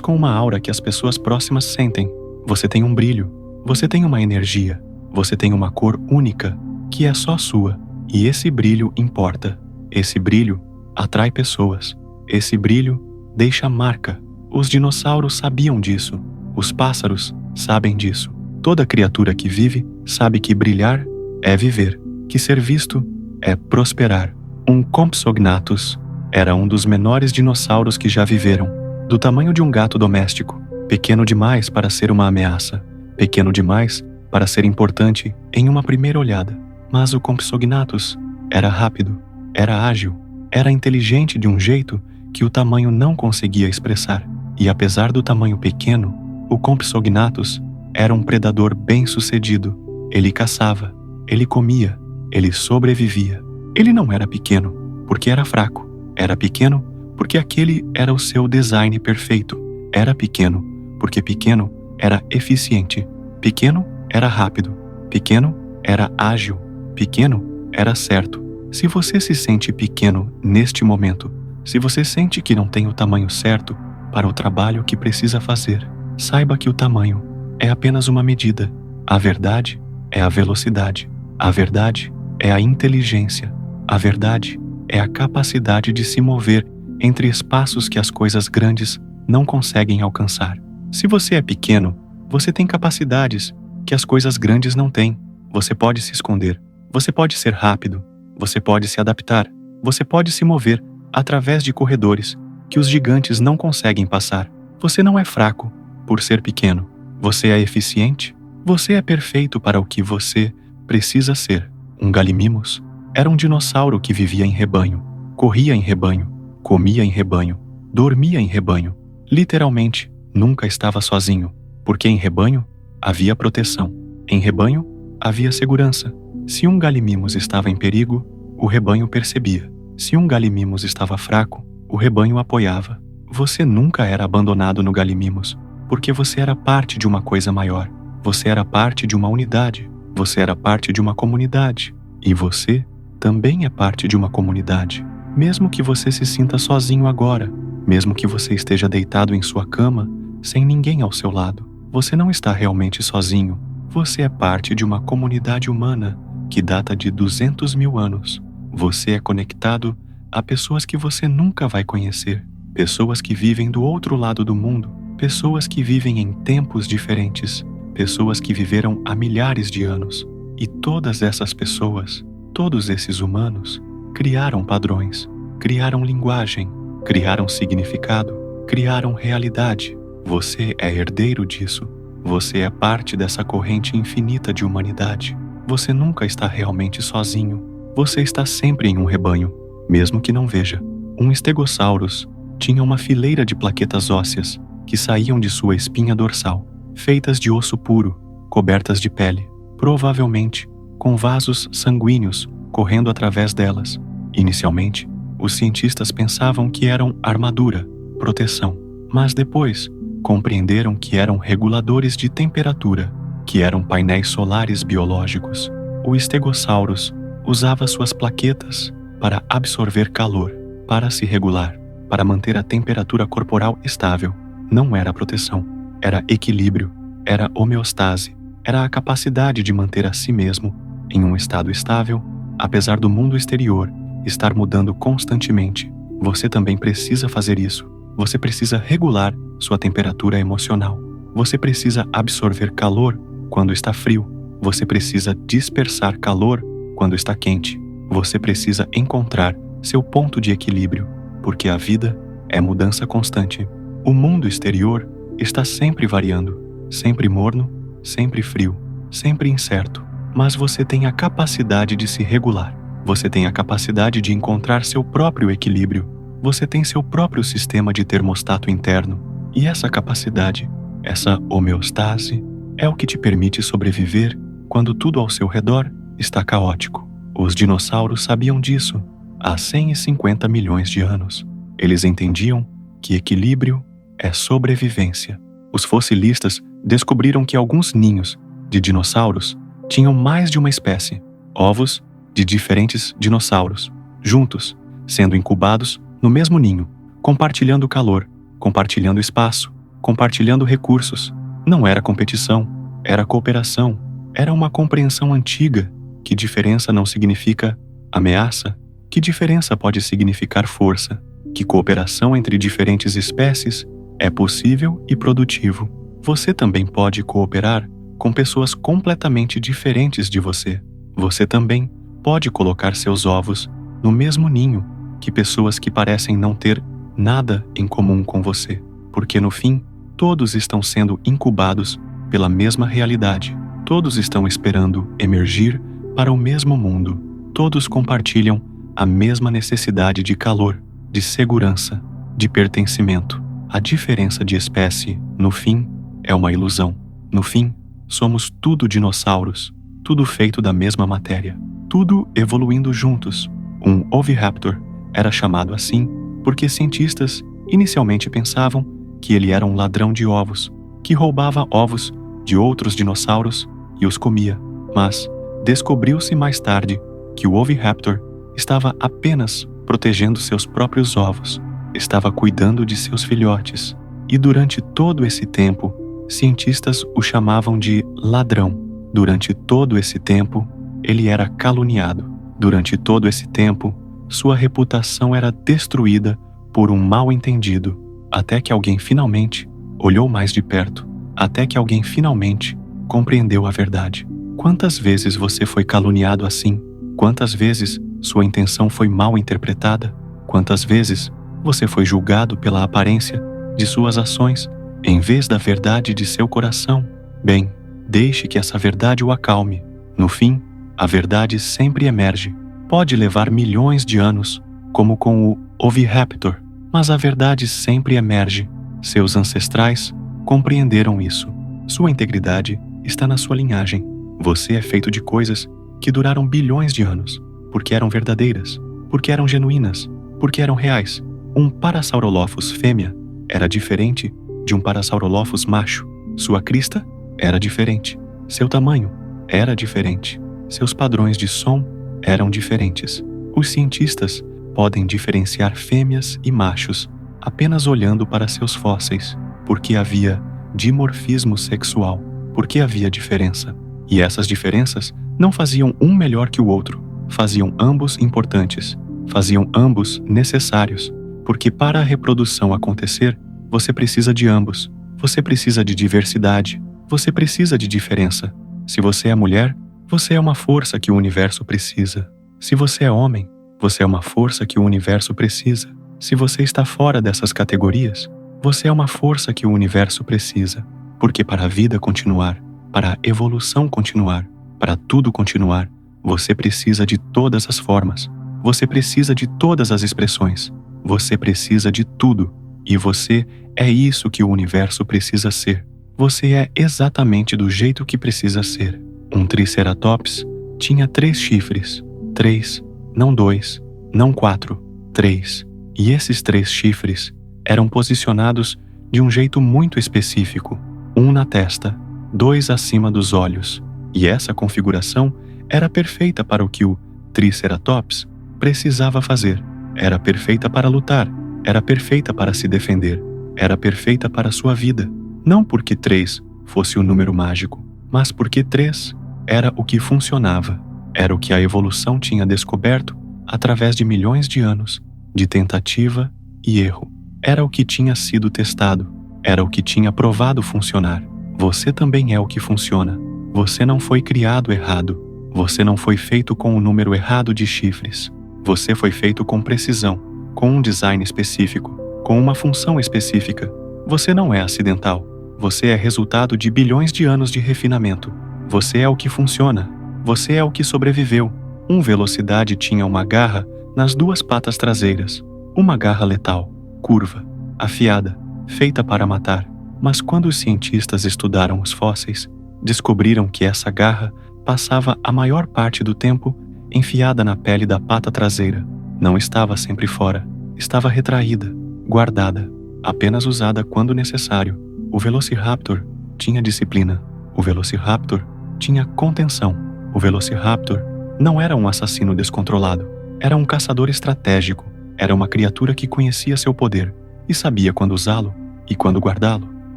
com uma aura que as pessoas próximas sentem. Você tem um brilho. Você tem uma energia. Você tem uma cor única, que é só sua. E esse brilho importa. Esse brilho atrai pessoas. Esse brilho deixa marca. Os dinossauros sabiam disso. Os pássaros sabem disso. Toda criatura que vive sabe que brilhar é viver, que ser visto é prosperar. Um Compsognathus era um dos menores dinossauros que já viveram, do tamanho de um gato doméstico, pequeno demais para ser uma ameaça, pequeno demais para ser importante em uma primeira olhada. Mas o Compsognathus era rápido, era ágil, era inteligente de um jeito que o tamanho não conseguia expressar. E apesar do tamanho pequeno, o Compsognathus era um predador bem-sucedido. Ele caçava, ele comia, ele sobrevivia. Ele não era pequeno porque era fraco. Era pequeno porque aquele era o seu design perfeito. Era pequeno porque pequeno era eficiente. Pequeno era rápido. Pequeno era ágil. Pequeno era certo. Se você se sente pequeno neste momento, se você sente que não tem o tamanho certo para o trabalho que precisa fazer, saiba que o tamanho é apenas uma medida. A verdade é a velocidade. A verdade é a inteligência. A verdade é a capacidade de se mover entre espaços que as coisas grandes não conseguem alcançar. Se você é pequeno, você tem capacidades que as coisas grandes não têm. Você pode se esconder. Você pode ser rápido. Você pode se adaptar. Você pode se mover através de corredores que os gigantes não conseguem passar. Você não é fraco por ser pequeno. Você é eficiente. Você é perfeito para o que você precisa ser. Um Gallimimus era um dinossauro que vivia em rebanho, corria em rebanho, comia em rebanho, dormia em rebanho. Literalmente, nunca estava sozinho, porque em rebanho havia proteção. Em rebanho havia segurança. Se um Gallimimus estava em perigo, o rebanho percebia. Se um Gallimimus estava fraco, o rebanho apoiava. Você nunca era abandonado no Gallimimus, porque você era parte de uma coisa maior. Você era parte de uma unidade. Você era parte de uma comunidade. E você também é parte de uma comunidade. Mesmo que você se sinta sozinho agora, mesmo que você esteja deitado em sua cama, sem ninguém ao seu lado, você não está realmente sozinho. Você é parte de uma comunidade humana que data de 200 mil anos. Você é conectado a pessoas que você nunca vai conhecer, pessoas que vivem do outro lado do mundo, pessoas que vivem em tempos diferentes, pessoas que viveram há milhares de anos. E todas essas pessoas, todos esses humanos, criaram padrões, criaram linguagem, criaram significado, criaram realidade. Você é herdeiro disso. Você é parte dessa corrente infinita de humanidade. Você nunca está realmente sozinho. Você está sempre em um rebanho, mesmo que não veja. Um Stegosaurus tinha uma fileira de plaquetas ósseas que saíam de sua espinha dorsal, feitas de osso puro, cobertas de pele, provavelmente com vasos sanguíneos correndo através delas. Inicialmente, os cientistas pensavam que eram armadura, proteção, mas depois compreenderam que eram reguladores de temperatura, que eram painéis solares biológicos. O Stegosaurus usava suas plaquetas para absorver calor, para se regular, para manter a temperatura corporal estável. Não era proteção, era equilíbrio, era homeostase, era a capacidade de manter a si mesmo em um estado estável, apesar do mundo exterior estar mudando constantemente. Você também precisa fazer isso. Você precisa regular sua temperatura emocional. Você precisa absorver calor quando está frio. Você precisa dispersar calor quando está quente. Você precisa encontrar seu ponto de equilíbrio, porque a vida é mudança constante. O mundo exterior está sempre variando, sempre morno, sempre frio, sempre incerto. Mas você tem a capacidade de se regular. Você tem a capacidade de encontrar seu próprio equilíbrio. Você tem seu próprio sistema de termostato interno. E essa capacidade, essa homeostase, é o que te permite sobreviver quando tudo ao seu redor está caótico. Os dinossauros sabiam disso há 150 milhões de anos. Eles entendiam que equilíbrio é sobrevivência. Os fossilistas descobriram que alguns ninhos de dinossauros tinham mais de uma espécie, ovos de diferentes dinossauros, juntos, sendo incubados no mesmo ninho, compartilhando calor, compartilhando espaço, compartilhando recursos. Não era competição, era cooperação, era uma compreensão antiga que diferença não significa ameaça, que diferença pode significar força, que cooperação entre diferentes espécies é possível e produtivo. Você também pode cooperar com pessoas completamente diferentes de você. Você também pode colocar seus ovos no mesmo ninho que pessoas que parecem não ter nada em comum com você, porque no fim, todos estão sendo incubados pela mesma realidade. Todos estão esperando emergir para o mesmo mundo. Todos compartilham a mesma necessidade de calor, de segurança, de pertencimento. A diferença de espécie, no fim, é uma ilusão. No fim, somos tudo dinossauros, tudo feito da mesma matéria, tudo evoluindo juntos. Um oviraptor era chamado assim porque cientistas inicialmente pensavam que ele era um ladrão de ovos, que roubava ovos de outros dinossauros e os comia. Mas descobriu-se mais tarde que o oviraptor estava apenas protegendo seus próprios ovos, estava cuidando de seus filhotes. E durante todo esse tempo, cientistas o chamavam de ladrão. Durante todo esse tempo, ele era caluniado. Durante todo esse tempo, sua reputação era destruída por um mal-entendido, até que alguém finalmente olhou mais de perto, até que alguém finalmente compreendeu a verdade. Quantas vezes você foi caluniado assim? Quantas vezes sua intenção foi mal interpretada? Quantas vezes você foi julgado pela aparência de suas ações, em vez da verdade de seu coração? Bem, deixe que essa verdade o acalme. No fim, a verdade sempre emerge. Pode levar milhões de anos, como com o oviraptor, mas a verdade sempre emerge. Seus ancestrais compreenderam isso. Sua integridade está na sua linhagem. Você é feito de coisas que duraram bilhões de anos, porque eram verdadeiras, porque eram genuínas, porque eram reais. Um Parasaurolophus fêmea era diferente de um Parasaurolophus macho. Sua crista era diferente. Seu tamanho era diferente. Seus padrões de som eram diferentes. Os cientistas podem diferenciar fêmeas e machos apenas olhando para seus fósseis, porque havia dimorfismo sexual, porque havia diferença. E essas diferenças não faziam um melhor que o outro, faziam ambos importantes, faziam ambos necessários, porque para a reprodução acontecer, você precisa de ambos. Você precisa de diversidade, você precisa de diferença. Se você é mulher, você é uma força que o universo precisa. Se você é homem, você é uma força que o universo precisa. Se você está fora dessas categorias, você é uma força que o universo precisa. Porque para a vida continuar, para a evolução continuar, para tudo continuar, você precisa de todas as formas. Você precisa de todas as expressões. Você precisa de tudo. E você é isso que o universo precisa ser. Você é exatamente do jeito que precisa ser. Um triceratops tinha 3 chifres. 3, não 2, não 4, 3. E esses 3 chifres eram posicionados de um jeito muito específico. Um na testa, 2 acima dos olhos. E essa configuração era perfeita para o que o triceratops precisava fazer. Era perfeita para lutar. Era perfeita para se defender. Era perfeita para a sua vida. Não porque 3 fosse o número mágico, mas porque 3 era o que funcionava. Era o que a evolução tinha descoberto através de milhões de anos de tentativa e erro. Era o que tinha sido testado. Era o que tinha provado funcionar. Você também é o que funciona. Você não foi criado errado. Você não foi feito com o número errado de chifres. Você foi feito com precisão, com um design específico, com uma função específica. Você não é acidental. Você é resultado de bilhões de anos de refinamento. Você é o que funciona. Você é o que sobreviveu. Um velocidade tinha uma garra nas 2 patas traseiras. Uma garra letal, curva, afiada, feita para matar. Mas quando os cientistas estudaram os fósseis, descobriram que essa garra passava a maior parte do tempo enfiada na pele da pata traseira. Não estava sempre fora. Estava retraída, guardada, apenas usada quando necessário. O Velociraptor tinha disciplina. O Velociraptor tinha contenção. O Velociraptor não era um assassino descontrolado. Era um caçador estratégico. Era uma criatura que conhecia seu poder e sabia quando usá-lo e quando guardá-lo.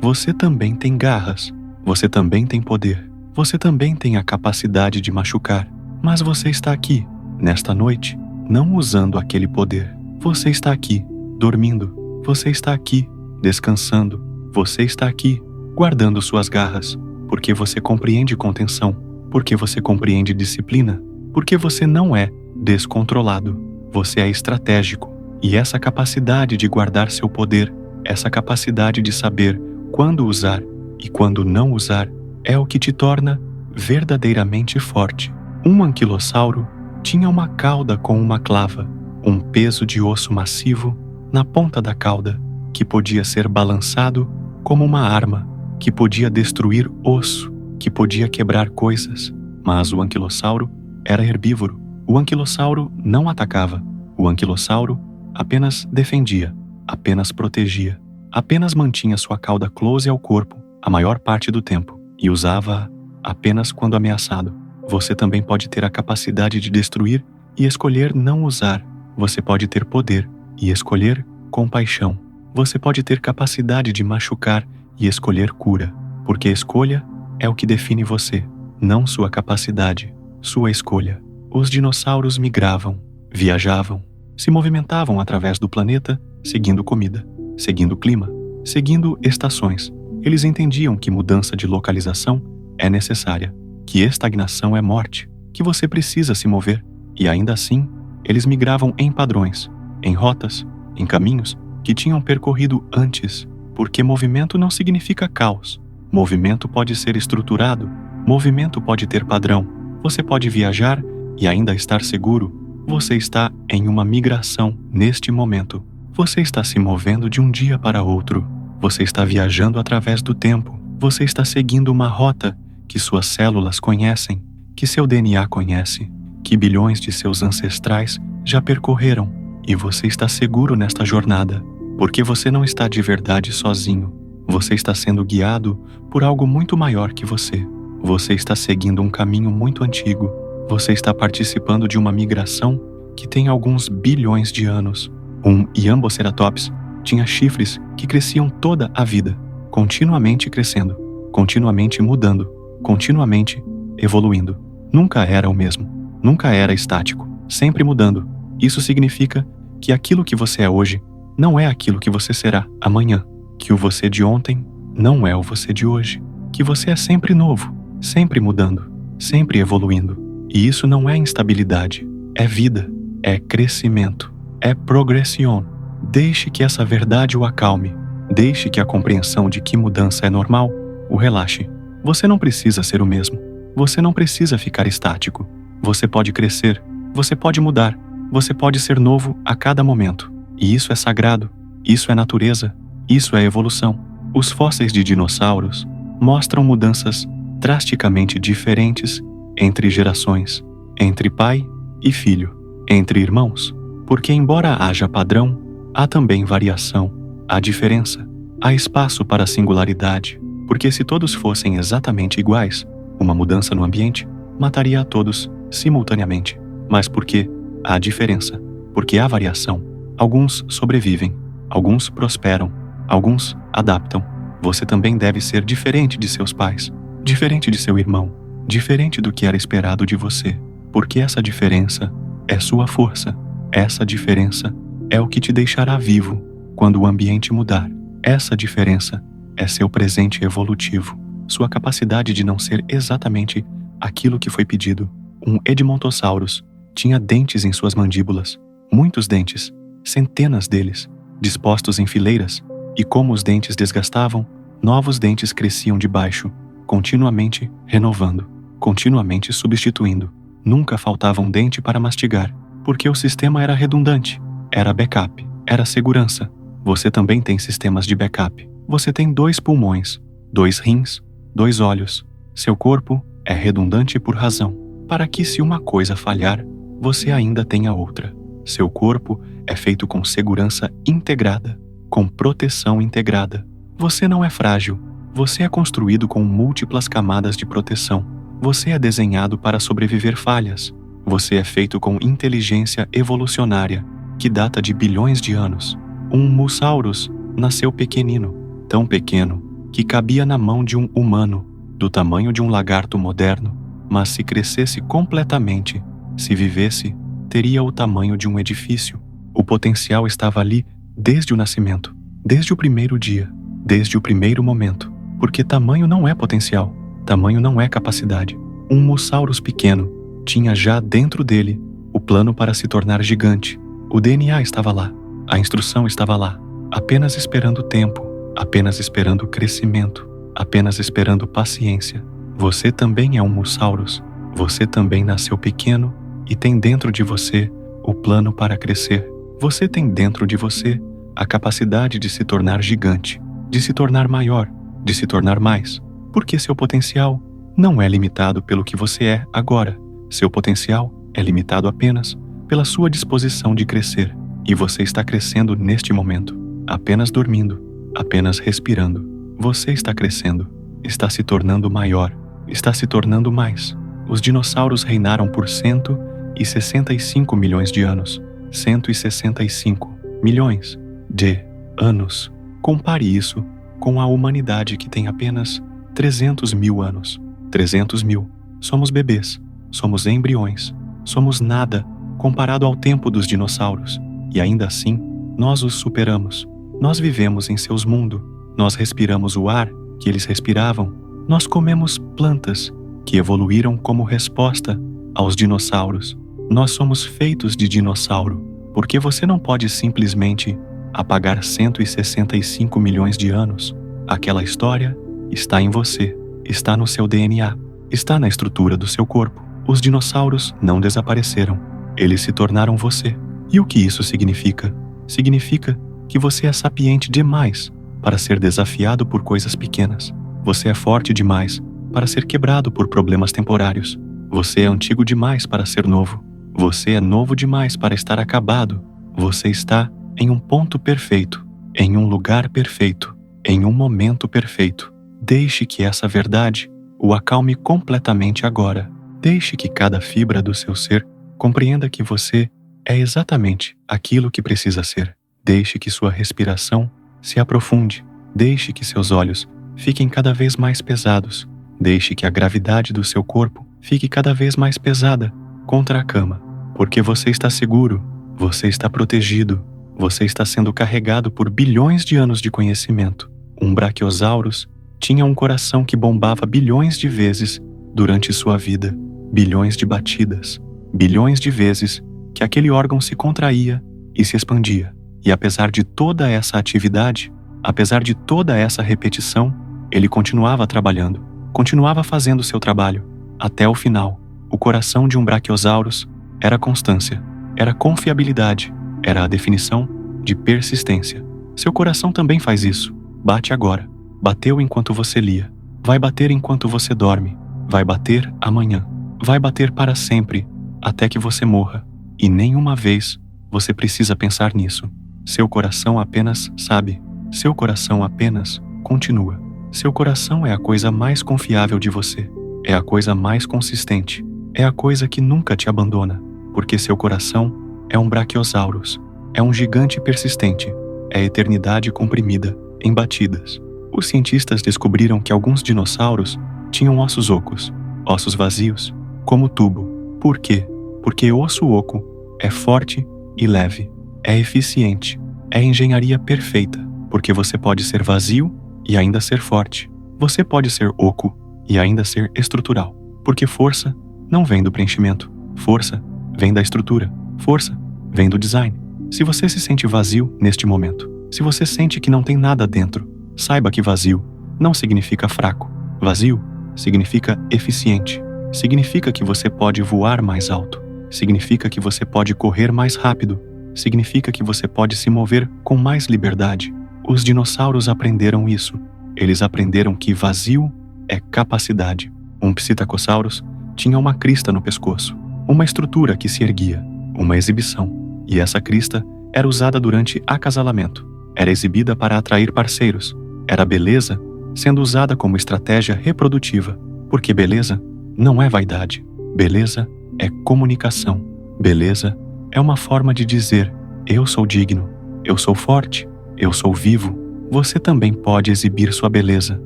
Você também tem garras. Você também tem poder. Você também tem a capacidade de machucar. Mas você está aqui, nesta noite, não usando aquele poder. Você está aqui, dormindo. Você está aqui, descansando. Você está aqui, guardando suas garras, porque você compreende contenção, porque você compreende disciplina, porque você não é descontrolado. Você é estratégico. E essa capacidade de guardar seu poder, essa capacidade de saber quando usar e quando não usar, é o que te torna verdadeiramente forte. Um anquilossauro tinha uma cauda com uma clava, um peso de osso massivo na ponta da cauda, que podia ser balançado como uma arma, que podia destruir osso, que podia quebrar coisas. Mas o anquilossauro era herbívoro. O anquilossauro não atacava. O anquilossauro apenas defendia, apenas protegia, apenas mantinha sua cauda close ao corpo a maior parte do tempo e usava-a apenas quando ameaçado. Você também pode ter a capacidade de destruir e escolher não usar. Você pode ter poder e escolher compaixão. Você pode ter capacidade de machucar e escolher cura, porque a escolha é o que define você, não sua capacidade, sua escolha. Os dinossauros migravam, viajavam, se movimentavam através do planeta, seguindo comida, seguindo clima, seguindo estações. Eles entendiam que mudança de localização é necessária, que estagnação é morte, que você precisa se mover. E ainda assim, eles migravam em padrões, em rotas, em caminhos que tinham percorrido antes, porque movimento não significa caos. Movimento pode ser estruturado, movimento pode ter padrão. Você pode viajar e ainda estar seguro. Você está em uma migração neste momento. Você está se movendo de um dia para outro. Você está viajando através do tempo. Você está seguindo uma rota que suas células conhecem, que seu DNA conhece, que bilhões de seus ancestrais já percorreram. E você está seguro nesta jornada, porque você não está de verdade sozinho. Você está sendo guiado por algo muito maior que você. Você está seguindo um caminho muito antigo. Você está participando de uma migração que tem alguns bilhões de anos. Um Iamboceratops tinha chifres que cresciam toda a vida, continuamente crescendo, continuamente mudando, continuamente evoluindo. Nunca era o mesmo, nunca era estático, sempre mudando. Isso significa que aquilo que você é hoje não é aquilo que você será amanhã, que o você de ontem não é o você de hoje, que você é sempre novo, sempre mudando, sempre evoluindo. E isso não é instabilidade, é vida, é crescimento, é progressão. Deixe que essa verdade o acalme, deixe que a compreensão de que mudança é normal o relaxe. Você não precisa ser o mesmo, você não precisa ficar estático. Você pode crescer, você pode mudar, você pode ser novo a cada momento. E isso é sagrado, isso é natureza, isso é evolução. Os fósseis de dinossauros mostram mudanças drasticamente diferentes entre gerações, entre pai e filho, entre irmãos, porque embora haja padrão, há também variação, há diferença, há espaço para singularidade, porque se todos fossem exatamente iguais, uma mudança no ambiente mataria a todos simultaneamente. Mas porque há diferença, porque há variação, alguns sobrevivem, alguns prosperam, alguns adaptam. Você também deve ser diferente de seus pais, diferente de seu irmão, diferente do que era esperado de você, porque essa diferença é sua força. Essa diferença é o que te deixará vivo quando o ambiente mudar. Essa diferença é seu presente evolutivo, sua capacidade de não ser exatamente aquilo que foi pedido. Um Edmontosaurus tinha dentes em suas mandíbulas, muitos dentes, centenas deles, dispostos em fileiras, e como os dentes desgastavam, novos dentes cresciam de baixo, continuamente renovando, continuamente substituindo. Nunca faltava um dente para mastigar, porque o sistema era redundante, era backup, era segurança. Você também tem sistemas de backup. Você tem 2 pulmões, 2 rins, 2 olhos. Seu corpo é redundante por razão, para que se uma coisa falhar, você ainda tenha outra. Seu corpo é feito com segurança integrada, com proteção integrada. Você não é frágil, você é construído com múltiplas camadas de proteção. Você é desenhado para sobreviver falhas. Você é feito com inteligência evolucionária, que data de bilhões de anos. Um Mosaurus nasceu pequenino, tão pequeno, que cabia na mão de um humano, do tamanho de um lagarto moderno, mas se crescesse completamente, se vivesse, teria o tamanho de um edifício. O potencial estava ali desde o nascimento, desde o primeiro dia, desde o primeiro momento, porque tamanho não é potencial, tamanho não é capacidade. Um Mosaurus pequeno tinha já dentro dele o plano para se tornar gigante. O DNA estava lá, a instrução estava lá, apenas esperando tempo, apenas esperando crescimento, apenas esperando paciência. Você também é um Mosaurus, você também nasceu pequeno e tem dentro de você o plano para crescer. Você tem dentro de você a capacidade de se tornar gigante, de se tornar maior, de se tornar mais, porque seu potencial não é limitado pelo que você é agora. Seu potencial é limitado apenas pela sua disposição de crescer, e você está crescendo neste momento, apenas dormindo, apenas respirando. Você está crescendo, está se tornando maior, está se tornando mais. Os dinossauros reinaram por 165 milhões de anos. 165 milhões de anos. Compare isso com a humanidade, que tem apenas 300 mil anos. 300 mil. Somos bebês, somos embriões, somos nada comparado ao tempo dos dinossauros. E ainda assim, nós os superamos. Nós vivemos em seus mundos. Nós respiramos o ar que eles respiravam. Nós comemos plantas que evoluíram como resposta aos dinossauros. Nós somos feitos de dinossauro, porque você não pode simplesmente apagar 165 milhões de anos. Aquela história está em você, está no seu DNA, está na estrutura do seu corpo. Os dinossauros não desapareceram, eles se tornaram você. E o que isso significa? Significa que você é sapiente demais para ser desafiado por coisas pequenas. Você é forte demais para ser quebrado por problemas temporários. Você é antigo demais para ser novo. Você é novo demais para estar acabado. Você está em um ponto perfeito, em um lugar perfeito, em um momento perfeito. Deixe que essa verdade o acalme completamente agora. Deixe que cada fibra do seu ser compreenda que você é exatamente aquilo que precisa ser. Deixe que sua respiração se aprofunde. Deixe que seus olhos fiquem cada vez mais pesados. Deixe que a gravidade do seu corpo fique cada vez mais pesada contra a cama. Porque você está seguro, você está protegido, você está sendo carregado por bilhões de anos de conhecimento. Um Brachiosaurus tinha um coração que bombava bilhões de vezes durante sua vida. Bilhões de batidas, bilhões de vezes que aquele órgão se contraía e se expandia. E apesar de toda essa atividade, apesar de toda essa repetição, ele continuava trabalhando, continuava fazendo seu trabalho. Até o final, o coração de um Brachiosaurus era constância, era confiabilidade, era a definição de persistência. Seu coração também faz isso. Bate agora, bateu enquanto você lia, vai bater enquanto você dorme, vai bater amanhã. Vai bater para sempre, até que você morra. E nenhuma vez você precisa pensar nisso. Seu coração apenas sabe. Seu coração apenas continua. Seu coração é a coisa mais confiável de você. É a coisa mais consistente. É a coisa que nunca te abandona. Porque seu coração é um Brachiosaurus. É um gigante persistente. É a eternidade comprimida em batidas. Os cientistas descobriram que alguns dinossauros tinham ossos ocos, ossos vazios, como tubo. Por quê? Porque osso oco é forte e leve, é eficiente, é engenharia perfeita, porque você pode ser vazio e ainda ser forte. Você pode ser oco e ainda ser estrutural, porque força não vem do preenchimento, força vem da estrutura, força vem do design. Se você se sente vazio neste momento, se você sente que não tem nada dentro, saiba que vazio não significa fraco. Vazio significa eficiente. Significa que você pode voar mais alto. Significa que você pode correr mais rápido. Significa que você pode se mover com mais liberdade. Os dinossauros aprenderam isso. Eles aprenderam que vazio é capacidade. Um Psittacosaurus tinha uma crista no pescoço, uma estrutura que se erguia, uma exibição. E essa crista era usada durante acasalamento. Era exibida para atrair parceiros. Era beleza sendo usada como estratégia reprodutiva. Porque beleza não é vaidade. Beleza é comunicação. Beleza é uma forma de dizer: eu sou digno, eu sou forte, eu sou vivo. Você também pode exibir sua beleza.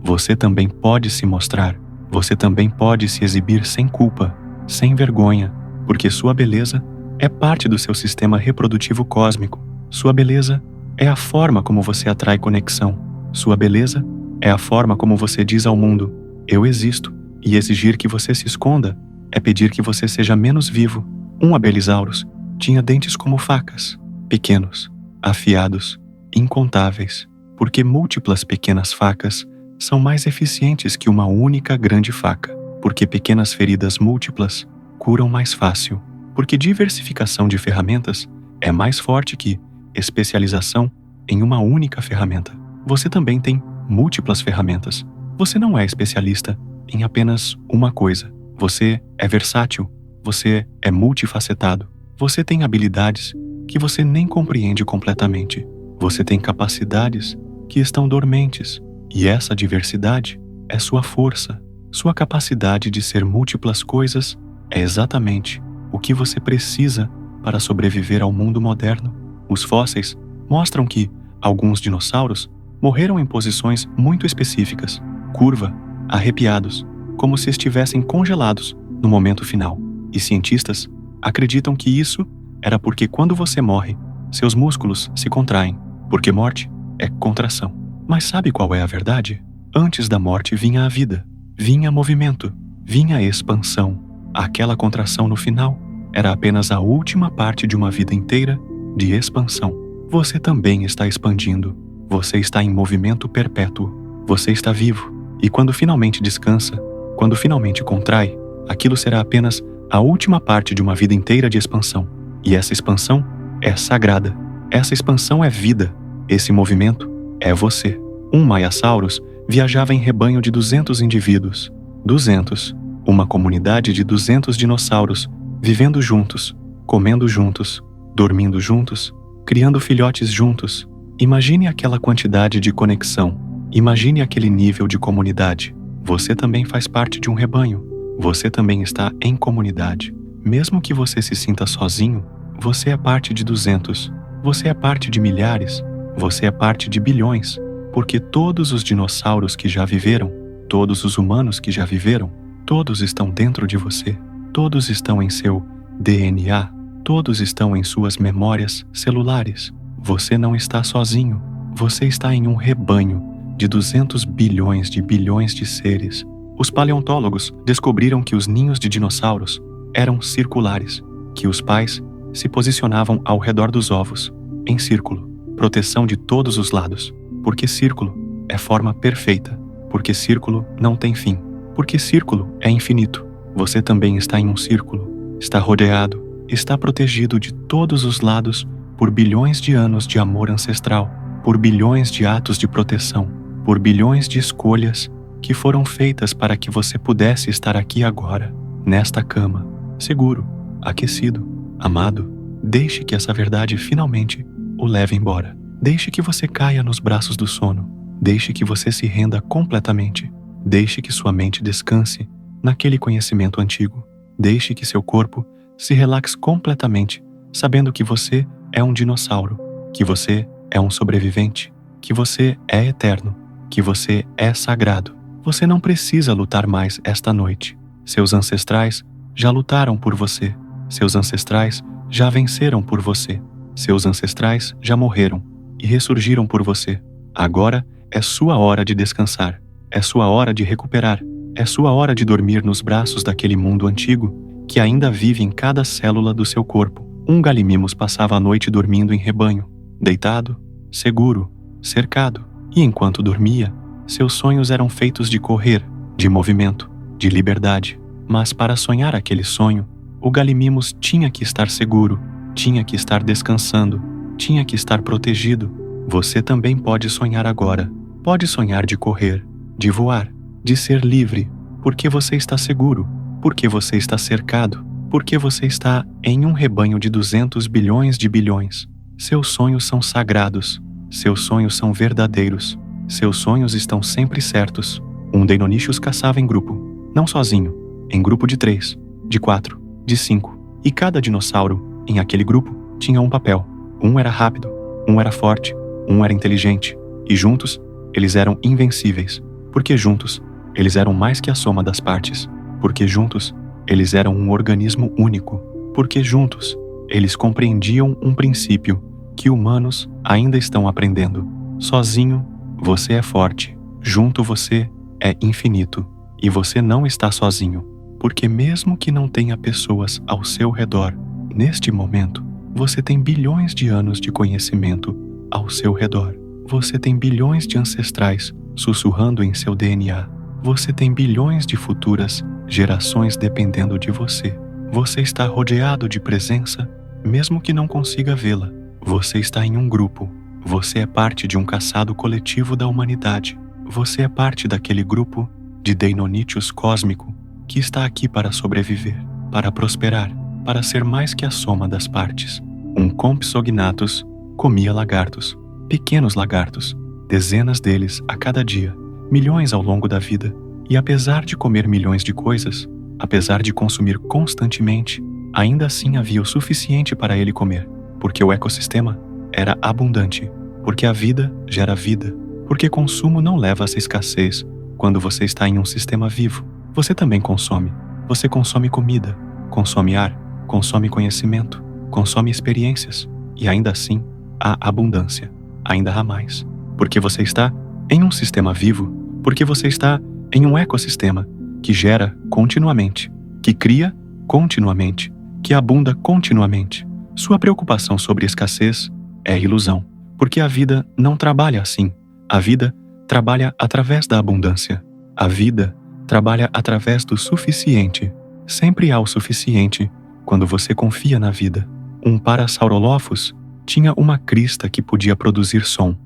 Você também pode se mostrar. Você também pode se exibir sem culpa, sem vergonha, porque sua beleza é parte do seu sistema reprodutivo cósmico. Sua beleza é a forma como você atrai conexão. Sua beleza é a forma como você diz ao mundo: eu existo. E exigir que você se esconda é pedir que você seja menos vivo. Um Abelisaurus tinha dentes como facas, pequenos, afiados, incontáveis, porque múltiplas pequenas facas são mais eficientes que uma única grande faca, porque pequenas feridas múltiplas curam mais fácil, porque diversificação de ferramentas é mais forte que especialização em uma única ferramenta. Você também tem múltiplas ferramentas. Você não é especialista em apenas uma coisa. Você é versátil, você é multifacetado. Você tem habilidades que você nem compreende completamente. Você tem capacidades que estão dormentes. E essa diversidade é sua força. Sua capacidade de ser múltiplas coisas é exatamente o que você precisa para sobreviver ao mundo moderno. Os fósseis mostram que alguns dinossauros morreram em posições muito específicas, curva, arrepiados, como se estivessem congelados no momento final. E cientistas acreditam que isso era porque quando você morre, seus músculos se contraem, porque morte é contração. Mas sabe qual é a verdade? Antes da morte vinha a vida, vinha movimento, vinha expansão. Aquela contração no final era apenas a última parte de uma vida inteira de expansão. Você também está expandindo. Você está em movimento perpétuo. Você está vivo. E quando finalmente descansa, quando finalmente contrai, aquilo será apenas a última parte de uma vida inteira de expansão. E essa expansão é sagrada. Essa expansão é vida. Esse movimento é você. Um Maiasaurus viajava em rebanho de 200 indivíduos. 200. Uma comunidade de 200 dinossauros, vivendo juntos, comendo juntos, dormindo juntos, criando filhotes juntos. Imagine aquela quantidade de conexão. Imagine aquele nível de comunidade. Você também faz parte de um rebanho. Você também está em comunidade. Mesmo que você se sinta sozinho, você é parte de 200, você é parte de milhares, você é parte de bilhões, porque todos os dinossauros que já viveram, todos os humanos que já viveram, todos estão dentro de você, todos estão em seu DNA, todos estão em suas memórias celulares. Você não está sozinho, você está em um rebanho de 200 bilhões de seres. Os paleontólogos descobriram que os ninhos de dinossauros eram circulares, que os pais se posicionavam ao redor dos ovos, em círculo, proteção de todos os lados, porque círculo é forma perfeita, porque círculo não tem fim, porque círculo é infinito. Você também está em um círculo, está rodeado, está protegido de todos os lados por bilhões de anos de amor ancestral, por bilhões de atos de proteção, por bilhões de escolhas que foram feitas para que você pudesse estar aqui agora, nesta cama, seguro, aquecido, amado. Deixe que essa verdade finalmente o leve embora. Deixe que você caia nos braços do sono. Deixe que você se renda completamente. Deixe que sua mente descanse naquele conhecimento antigo. Deixe que seu corpo se relaxe completamente, sabendo que você é um dinossauro, que você é um sobrevivente, que você é eterno, que você é sagrado. Você não precisa lutar mais esta noite. Seus ancestrais já lutaram por você. Seus ancestrais já venceram por você. Seus ancestrais já morreram e ressurgiram por você. Agora é sua hora de descansar. É sua hora de recuperar. É sua hora de dormir nos braços daquele mundo antigo que ainda vive em cada célula do seu corpo. Um galimimos passava a noite dormindo em rebanho, deitado, seguro, cercado. E enquanto dormia, seus sonhos eram feitos de correr, de movimento, de liberdade. Mas para sonhar aquele sonho, o galimimos tinha que estar seguro, tinha que estar descansando, tinha que estar protegido. Você também pode sonhar agora. Pode sonhar de correr, de voar, de ser livre, porque você está seguro, porque você está cercado, porque você está em um rebanho de 200 bilhões de bilhões. Seus sonhos são sagrados, seus sonhos são verdadeiros, seus sonhos estão sempre certos. Um Deinonychus caçava em grupo, não sozinho, em grupo de 3, de 4, de 5, e cada dinossauro, em aquele grupo, tinha um papel. Um era rápido, um era forte, um era inteligente, e juntos, eles eram invencíveis, porque juntos, eles eram mais que a soma das partes, porque juntos, eles eram um organismo único, porque juntos, eles compreendiam um princípio que humanos ainda estão aprendendo. Sozinho, você é forte, junto você é infinito, e você não está sozinho, porque mesmo que não tenha pessoas ao seu redor, neste momento, você tem bilhões de anos de conhecimento ao seu redor. Você tem bilhões de ancestrais sussurrando em seu DNA. Você tem bilhões de futuras gerações dependendo de você. Você está rodeado de presença, mesmo que não consiga vê-la. Você está em um grupo. Você é parte de um caçado coletivo da humanidade. Você é parte daquele grupo de Deinonychus cósmico que está aqui para sobreviver, para prosperar, para ser mais que a soma das partes. Um Compsognathus comia lagartos, pequenos lagartos, dezenas deles a cada dia, milhões ao longo da vida. E apesar de comer milhões de coisas, apesar de consumir constantemente, ainda assim havia o suficiente para ele comer, porque o ecossistema era abundante, porque a vida gera vida, porque consumo não leva a essa escassez. Quando você está em um sistema vivo, você também consome. Você consome comida, consome ar, consome conhecimento, consome experiências, e ainda assim há abundância, ainda há mais. Porque você está em um sistema vivo, porque você está em um ecossistema que gera continuamente, que cria continuamente, que abunda continuamente. Sua preocupação sobre escassez é ilusão, porque a vida não trabalha assim. A vida trabalha através da abundância. A vida trabalha através do suficiente. Sempre há o suficiente quando você confia na vida. Um Parasaurolophus tinha uma crista que podia produzir som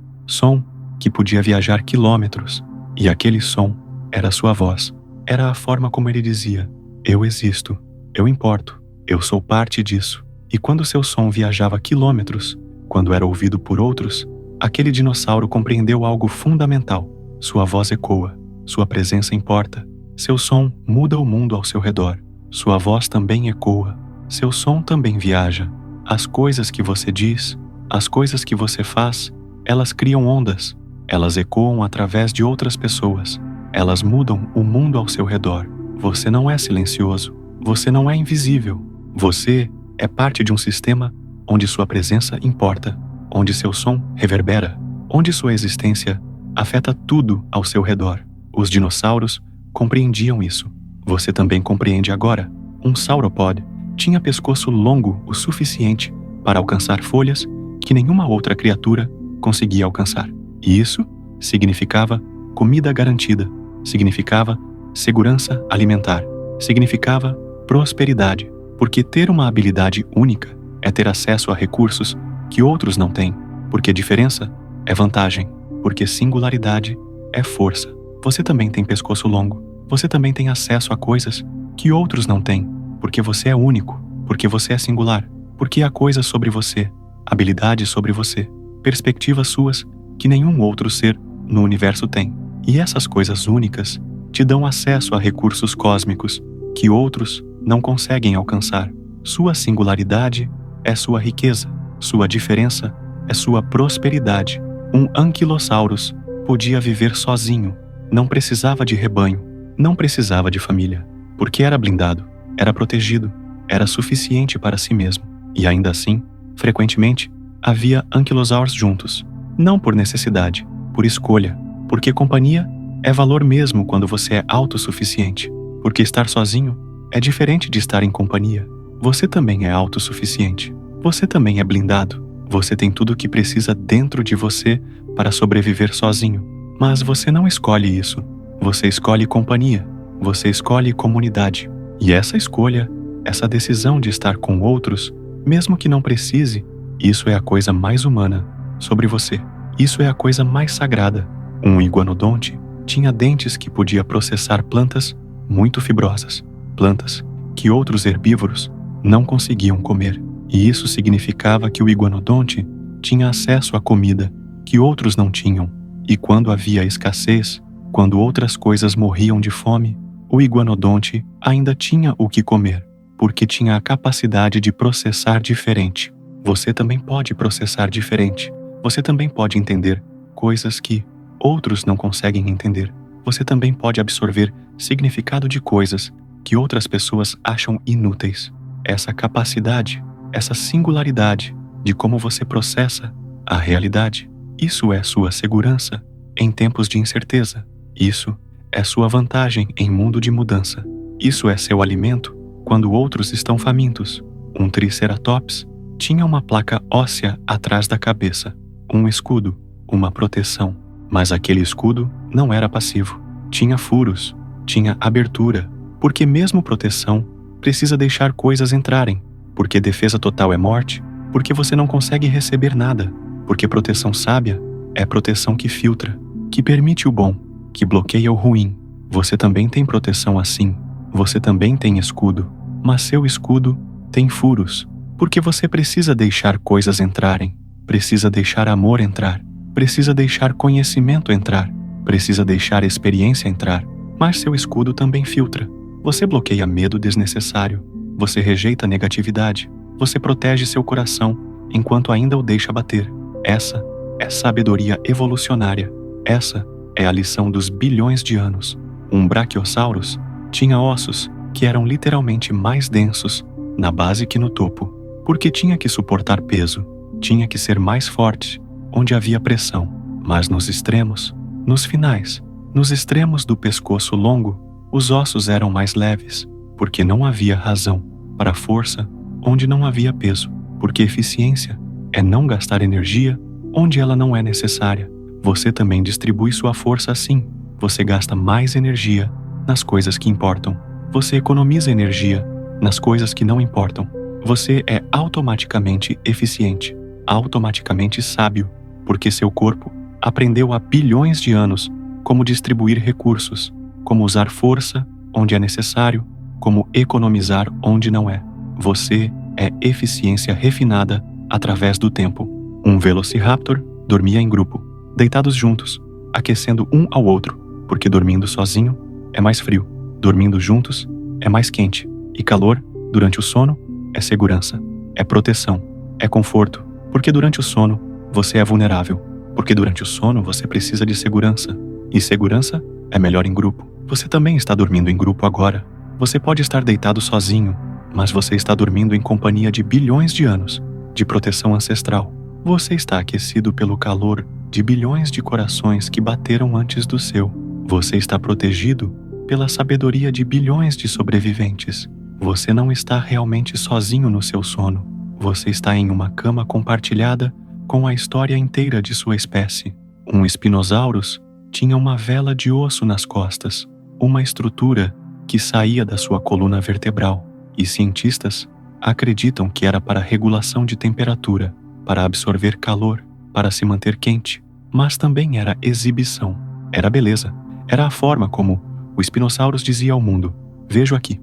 que podia viajar quilômetros, e aquele som era sua voz. Era a forma como ele dizia: eu existo, eu importo, eu sou parte disso. E quando seu som viajava quilômetros, quando era ouvido por outros, aquele dinossauro compreendeu algo fundamental. Sua voz ecoa, sua presença importa, Seu som muda o mundo ao seu redor. Sua voz também ecoa. Seu som também viaja. As coisas que você diz, as coisas que você faz, elas criam ondas. Elas ecoam através de outras pessoas. Elas mudam o mundo ao seu redor. Você não é silencioso. Você não é invisível. Você é parte de um sistema onde sua presença importa, onde seu som reverbera, onde sua existência afeta tudo ao seu redor. Os dinossauros compreendiam isso. Você também compreende agora. Um sauropod tinha pescoço longo o suficiente para alcançar folhas que nenhuma outra criatura conseguia alcançar. E isso significava comida garantida, significava segurança alimentar, significava prosperidade, porque ter uma habilidade única é ter acesso a recursos que outros não têm, porque diferença é vantagem, porque singularidade é força. Você também tem pescoço longo, você também tem acesso a coisas que outros não têm, porque você é único, porque você é singular, porque há coisas sobre você, habilidades sobre você, perspectivas suas que nenhum outro ser no universo tem. E essas coisas únicas te dão acesso a recursos cósmicos que outros não conseguem alcançar. Sua singularidade é sua riqueza, sua diferença é sua prosperidade. Um Ankylosaurus podia viver sozinho, não precisava de rebanho, não precisava de família, porque era blindado, era protegido, era suficiente para si mesmo. E ainda assim, frequentemente, havia Ankylosaurs juntos, não por necessidade, por escolha, porque companhia é valor mesmo quando você é autossuficiente, porque estar sozinho é diferente de estar em companhia. Você também é autossuficiente, você também é blindado, você tem tudo o que precisa dentro de você para sobreviver sozinho, mas você não escolhe isso, você escolhe companhia, você escolhe comunidade. E essa escolha, essa decisão de estar com outros, mesmo que não precise, isso é a coisa mais humana sobre você. Isso é a coisa mais sagrada. Um iguanodonte tinha dentes que podia processar plantas muito fibrosas, plantas que outros herbívoros não conseguiam comer. E isso significava que o iguanodonte tinha acesso à comida que outros não tinham. E quando havia escassez, quando outras coisas morriam de fome, o iguanodonte ainda tinha o que comer, porque tinha a capacidade de processar diferente. Você também pode processar diferente. Você também pode entender coisas que outros não conseguem entender. Você também pode absorver significado de coisas que outras pessoas acham inúteis. Essa capacidade, essa singularidade de como você processa a realidade, isso é sua segurança em tempos de incerteza. Isso é sua vantagem em mundo de mudança. Isso é seu alimento quando outros estão famintos. Um triceratops tinha uma placa óssea atrás da cabeça, um escudo, uma proteção. Mas aquele escudo não era passivo. Tinha furos, tinha abertura, porque mesmo proteção precisa deixar coisas entrarem, porque defesa total é morte, porque você não consegue receber nada, porque proteção sábia é proteção que filtra, que permite o bom, que bloqueia o ruim. Você também tem proteção assim, você também tem escudo, mas seu escudo tem furos, porque você precisa deixar coisas entrarem, precisa deixar amor entrar, precisa deixar conhecimento entrar, precisa deixar experiência entrar, mas seu escudo também filtra. Você bloqueia medo desnecessário, você rejeita negatividade, você protege seu coração enquanto ainda o deixa bater. Essa é sabedoria evolucionária. Essa é a lição dos bilhões de anos. Um Brachiosaurus tinha ossos que eram literalmente mais densos na base que no topo, porque tinha que suportar peso, tinha que ser mais forte onde havia pressão, mas nos extremos, nos finais, nos extremos do pescoço longo, os ossos eram mais leves, porque não havia razão para força onde não havia peso, porque eficiência é não gastar energia onde ela não é necessária. Você também distribui sua força assim. Você gasta mais energia nas coisas que importam. Você economiza energia nas coisas que não importam. Você é automaticamente eficiente, automaticamente sábio, porque seu corpo aprendeu há bilhões de anos como distribuir recursos, como usar força onde é necessário, como economizar onde não é. Você é eficiência refinada através do tempo. Um Velociraptor dormia em grupo, deitados juntos, aquecendo um ao outro, porque dormindo sozinho é mais frio. dormindo juntos, é mais quente. E calor, durante o sono, é segurança, é proteção, é conforto. Porque durante o sono, você é vulnerável. Porque durante o sono, você precisa de segurança. E segurança é melhor em grupo. Você também está dormindo em grupo agora. Você pode estar deitado sozinho, mas você está dormindo em companhia de bilhões de anos de proteção ancestral. Você está aquecido pelo calor de bilhões de corações que bateram antes do seu. Você está protegido pela sabedoria de bilhões de sobreviventes. Você não está realmente sozinho no seu sono. Você está em uma cama compartilhada com a história inteira de sua espécie. Um Spinosaurus tinha uma vela de osso nas costas, uma estrutura que saía da sua coluna vertebral, e cientistas acreditam que era para regulação de temperatura, para absorver calor, para se manter quente, mas também era exibição, era beleza, era a forma como o Spinosaurus dizia ao mundo: vejo aqui,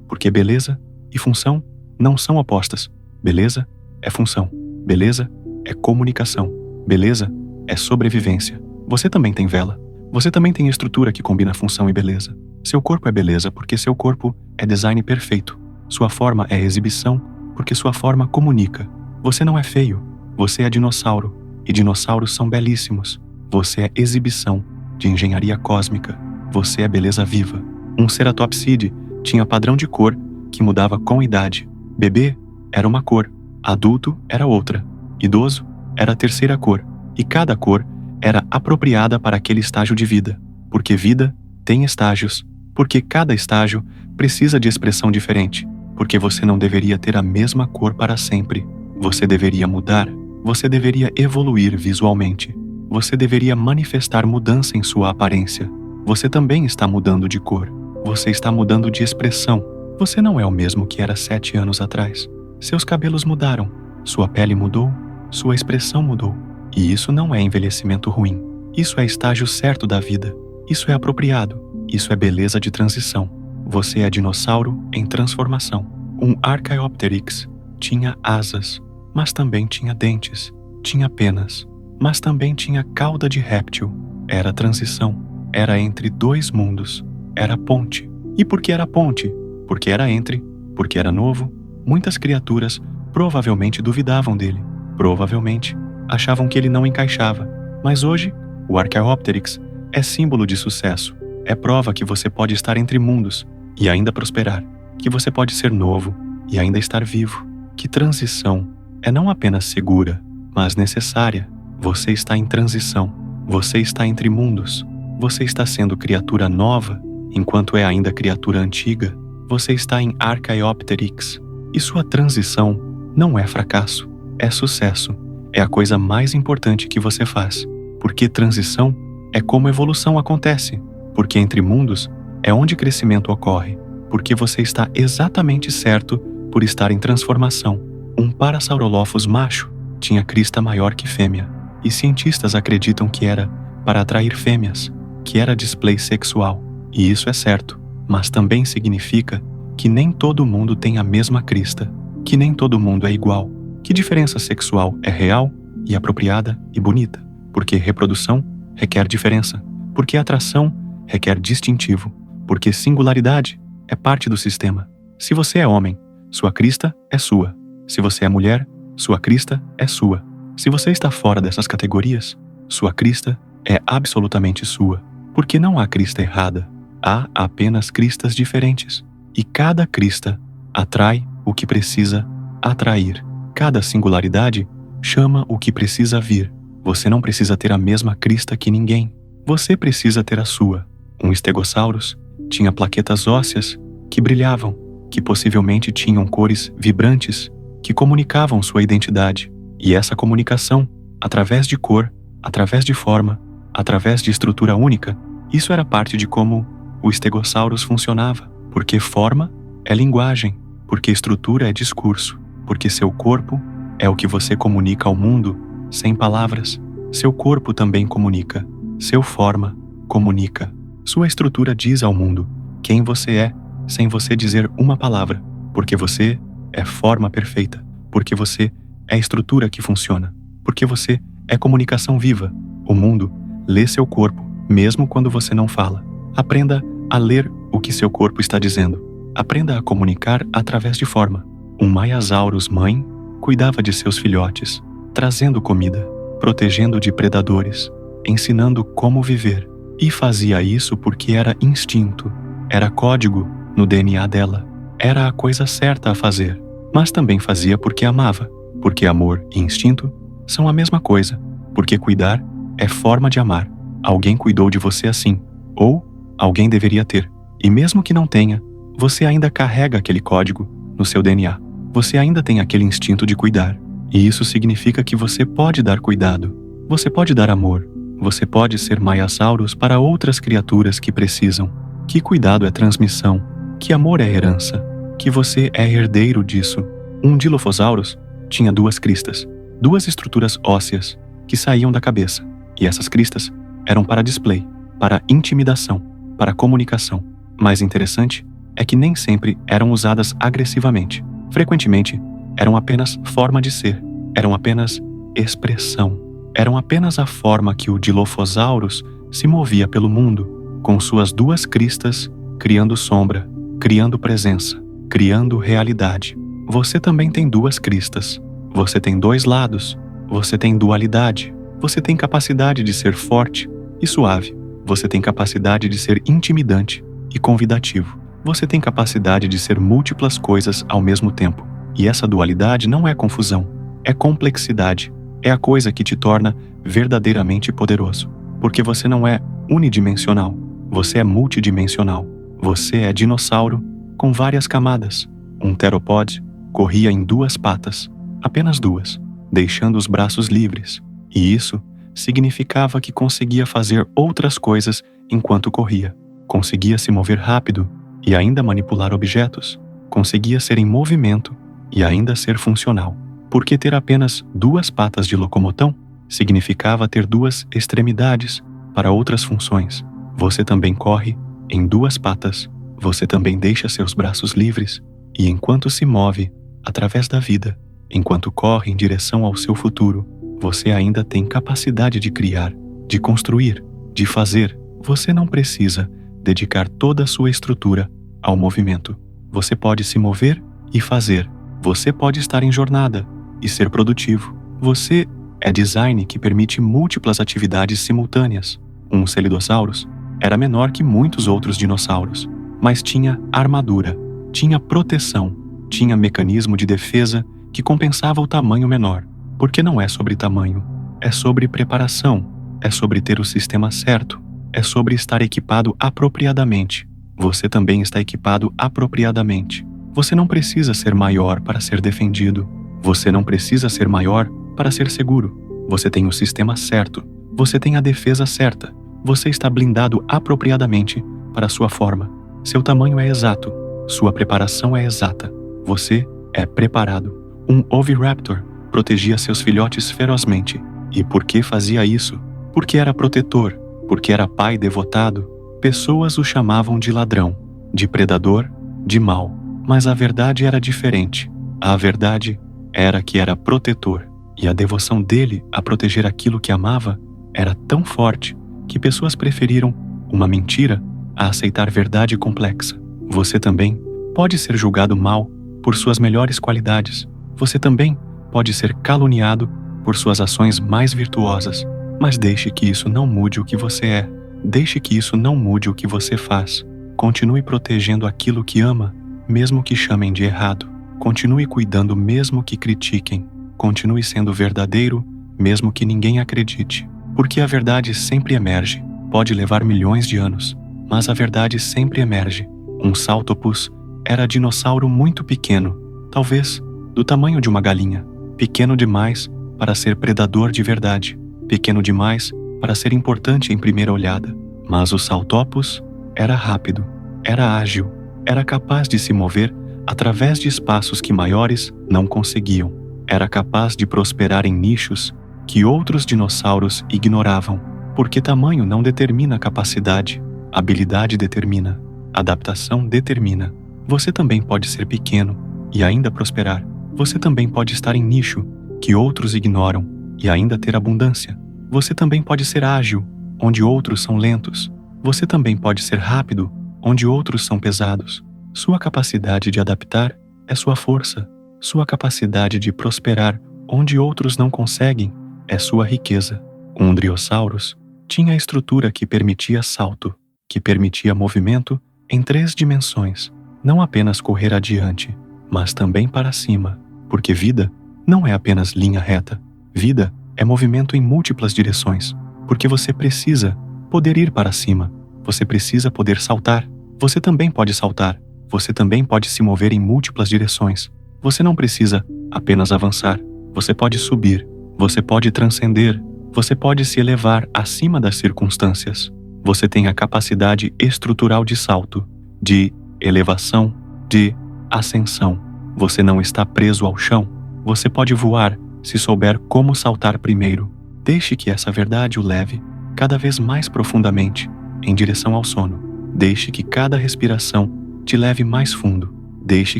porque beleza e função não são opostas. Beleza é função, beleza é comunicação, beleza é sobrevivência. Você também tem vela, você também tem estrutura que combina função e beleza. Seu corpo é beleza porque seu corpo é design perfeito. Sua forma é exibição porque sua forma comunica. Você não é feio, você é dinossauro, e dinossauros são belíssimos. Você é exibição de engenharia cósmica. Você é beleza viva. Um ceratopside tinha padrão de cor que mudava com idade. Bebê era uma cor, adulto era outra, idoso era a terceira cor, e cada cor era apropriada para aquele estágio de vida, porque vida tem estágios, porque cada estágio precisa de expressão diferente, porque você não deveria ter a mesma cor para sempre. Você deveria mudar, você deveria evoluir visualmente, você deveria manifestar mudança em sua aparência. Você também está mudando de cor, você está mudando de expressão. Você não é o mesmo que era 7 anos atrás. Seus cabelos mudaram, sua pele mudou, sua expressão mudou. E isso não é envelhecimento ruim. Isso é estágio certo da vida. Isso é apropriado. Isso é beleza de transição. Você é dinossauro em transformação. Um Archaeopteryx tinha asas, mas também tinha dentes. Tinha penas, mas também tinha cauda de réptil. Era transição. Era entre dois mundos. Era ponte. E por que era ponte? Porque era entre, porque era novo. Muitas criaturas provavelmente duvidavam dele. Provavelmente achavam que ele não encaixava. Mas hoje, o Archaeopteryx é símbolo de sucesso. É prova que você pode estar entre mundos e ainda prosperar. Que você pode ser novo e ainda estar vivo. Que transição é não apenas segura, mas necessária. Você está em transição. Você está entre mundos. Você está sendo criatura nova, enquanto é ainda criatura antiga. Você está em Archaeopteryx. E sua transição não é fracasso, é sucesso. É a coisa mais importante que você faz. Porque transição é como evolução acontece. Porque entre mundos é onde crescimento ocorre. Porque você está exatamente certo por estar em transformação. Um Parasaurolophus macho tinha crista maior que fêmea. E cientistas acreditam que era para atrair fêmeas, que era display sexual. E isso é certo, mas também significa que nem todo mundo tem a mesma crista, que nem todo mundo é igual, que diferença sexual é real e apropriada e bonita, porque reprodução requer diferença, porque atração requer distintivo, porque singularidade é parte do sistema. Se você é homem, sua crista é sua. Se você é mulher, sua crista é sua. Se você está fora dessas categorias, sua crista é absolutamente sua, porque não há crista errada, há apenas cristas diferentes. E cada crista atrai o que precisa atrair. Cada singularidade chama o que precisa vir. Você não precisa ter a mesma crista que ninguém. Você precisa ter a sua. Um Stegosaurus tinha plaquetas ósseas que brilhavam, que possivelmente tinham cores vibrantes, que comunicavam sua identidade. E essa comunicação, através de cor, através de forma, através de estrutura única, isso era parte de como o Stegosaurus funcionava. Porque forma é linguagem, porque estrutura é discurso, porque seu corpo é o que você comunica ao mundo sem palavras. Seu corpo também comunica, seu forma comunica. Sua estrutura diz ao mundo quem você é sem você dizer uma palavra, porque você é forma perfeita, porque você é estrutura que funciona, porque você é comunicação viva. O mundo lê seu corpo, mesmo quando você não fala. Aprenda a ler o que seu corpo está dizendo. Aprenda a comunicar através de forma. Um Maiasaurus mãe cuidava de seus filhotes, trazendo comida, protegendo de predadores, ensinando como viver. E fazia isso porque era instinto, era código no DNA dela. Era a coisa certa a fazer, mas também fazia porque amava, porque amor e instinto são a mesma coisa, porque cuidar é forma de amar. Alguém cuidou de você assim, ou alguém deveria ter. E mesmo que não tenha, você ainda carrega aquele código no seu DNA. Você ainda tem aquele instinto de cuidar. E isso significa que você pode dar cuidado. Você pode dar amor. Você pode ser Maiasaurus para outras criaturas que precisam. Que cuidado é transmissão. Que amor é herança. Que você é herdeiro disso. Um Dilophosaurus tinha 2 cristas, 2 estruturas ósseas que saíam da cabeça. E essas cristas eram para display, para intimidação, para comunicação. Mais interessante é que nem sempre eram usadas agressivamente. Frequentemente, eram apenas forma de ser, eram apenas expressão, eram apenas a forma que o Dilophosaurus se movia pelo mundo, com suas 2 cristas, criando sombra, criando presença, criando realidade. Você também tem 2 cristas, você tem 2 lados, você tem dualidade, você tem capacidade de ser forte e suave, você tem capacidade de ser intimidante e convidativo. Você tem capacidade de ser múltiplas coisas ao mesmo tempo. E essa dualidade não é confusão, é complexidade. É a coisa que te torna verdadeiramente poderoso. Porque você não é unidimensional, você é multidimensional. Você é dinossauro com várias camadas. Um teropode corria em 2 patas, apenas 2, deixando os braços livres. E isso significava que conseguia fazer outras coisas enquanto corria. Conseguia se mover rápido e ainda manipular objetos. Conseguia ser em movimento e ainda ser funcional. Porque ter apenas 2 patas de locomotão significava ter 2 extremidades para outras funções. Você também corre em 2 patas. Você também deixa seus braços livres. E enquanto se move através da vida, enquanto corre em direção ao seu futuro, você ainda tem capacidade de criar, de construir, de fazer. Você não precisa dedicar toda a sua estrutura ao movimento. Você pode se mover e fazer. Você pode estar em jornada e ser produtivo. Você é design que permite múltiplas atividades simultâneas. Um Celidosaurus era menor que muitos outros dinossauros, mas tinha armadura, tinha proteção, tinha mecanismo de defesa que compensava o tamanho menor. Porque não é sobre tamanho, é sobre preparação, é sobre ter o sistema certo, é sobre estar equipado apropriadamente. Você também está equipado apropriadamente. Você não precisa ser maior para ser defendido. Você não precisa ser maior para ser seguro. Você tem o sistema certo. Você tem a defesa certa. Você está blindado apropriadamente para a sua forma. Seu tamanho é exato. Sua preparação é exata. Você é preparado. Um Oviraptor protegia seus filhotes ferozmente. E por que fazia isso? Porque era protetor, porque era pai devotado. Pessoas o chamavam de ladrão, de predador, de mau. Mas a verdade era diferente. A verdade era que era protetor. E a devoção dele a proteger aquilo que amava era tão forte que pessoas preferiram uma mentira a aceitar verdade complexa. Você também pode ser julgado mal por suas melhores qualidades. Você também pode ser caluniado por suas ações mais virtuosas. Mas deixe que isso não mude o que você é. Deixe que isso não mude o que você faz. Continue protegendo aquilo que ama, mesmo que chamem de errado. Continue cuidando mesmo que critiquem. Continue sendo verdadeiro, mesmo que ninguém acredite. Porque a verdade sempre emerge. Pode levar milhões de anos, mas a verdade sempre emerge. Um Saltopus era dinossauro muito pequeno, talvez do tamanho de uma galinha. Pequeno demais para ser predador de verdade. Pequeno demais para ser importante em primeira olhada. Mas o Saltopus era rápido, era ágil, era capaz de se mover através de espaços que maiores não conseguiam. Era capaz de prosperar em nichos que outros dinossauros ignoravam. Porque tamanho não determina capacidade, habilidade determina, adaptação determina. Você também pode ser pequeno e ainda prosperar. Você também pode estar em nicho que outros ignoram e ainda ter abundância. Você também pode ser ágil, onde outros são lentos. Você também pode ser rápido, onde outros são pesados. Sua capacidade de adaptar é sua força. Sua capacidade de prosperar onde outros não conseguem é sua riqueza. Um Driosaurus tinha a estrutura que permitia salto, que permitia movimento em 3 dimensões, não apenas correr adiante, mas também para cima, porque vida não é apenas linha reta. Vida é movimento em múltiplas direções, porque você precisa poder ir para cima, você precisa poder saltar. Você também pode saltar, você também pode se mover em múltiplas direções. Você não precisa apenas avançar, você pode subir, você pode transcender, você pode se elevar acima das circunstâncias. Você tem a capacidade estrutural de salto, de elevação, de ascensão. Você não está preso ao chão. Você pode voar se souber como saltar primeiro. Deixe que essa verdade o leve cada vez mais profundamente em direção ao sono. Deixe que cada respiração te leve mais fundo. Deixe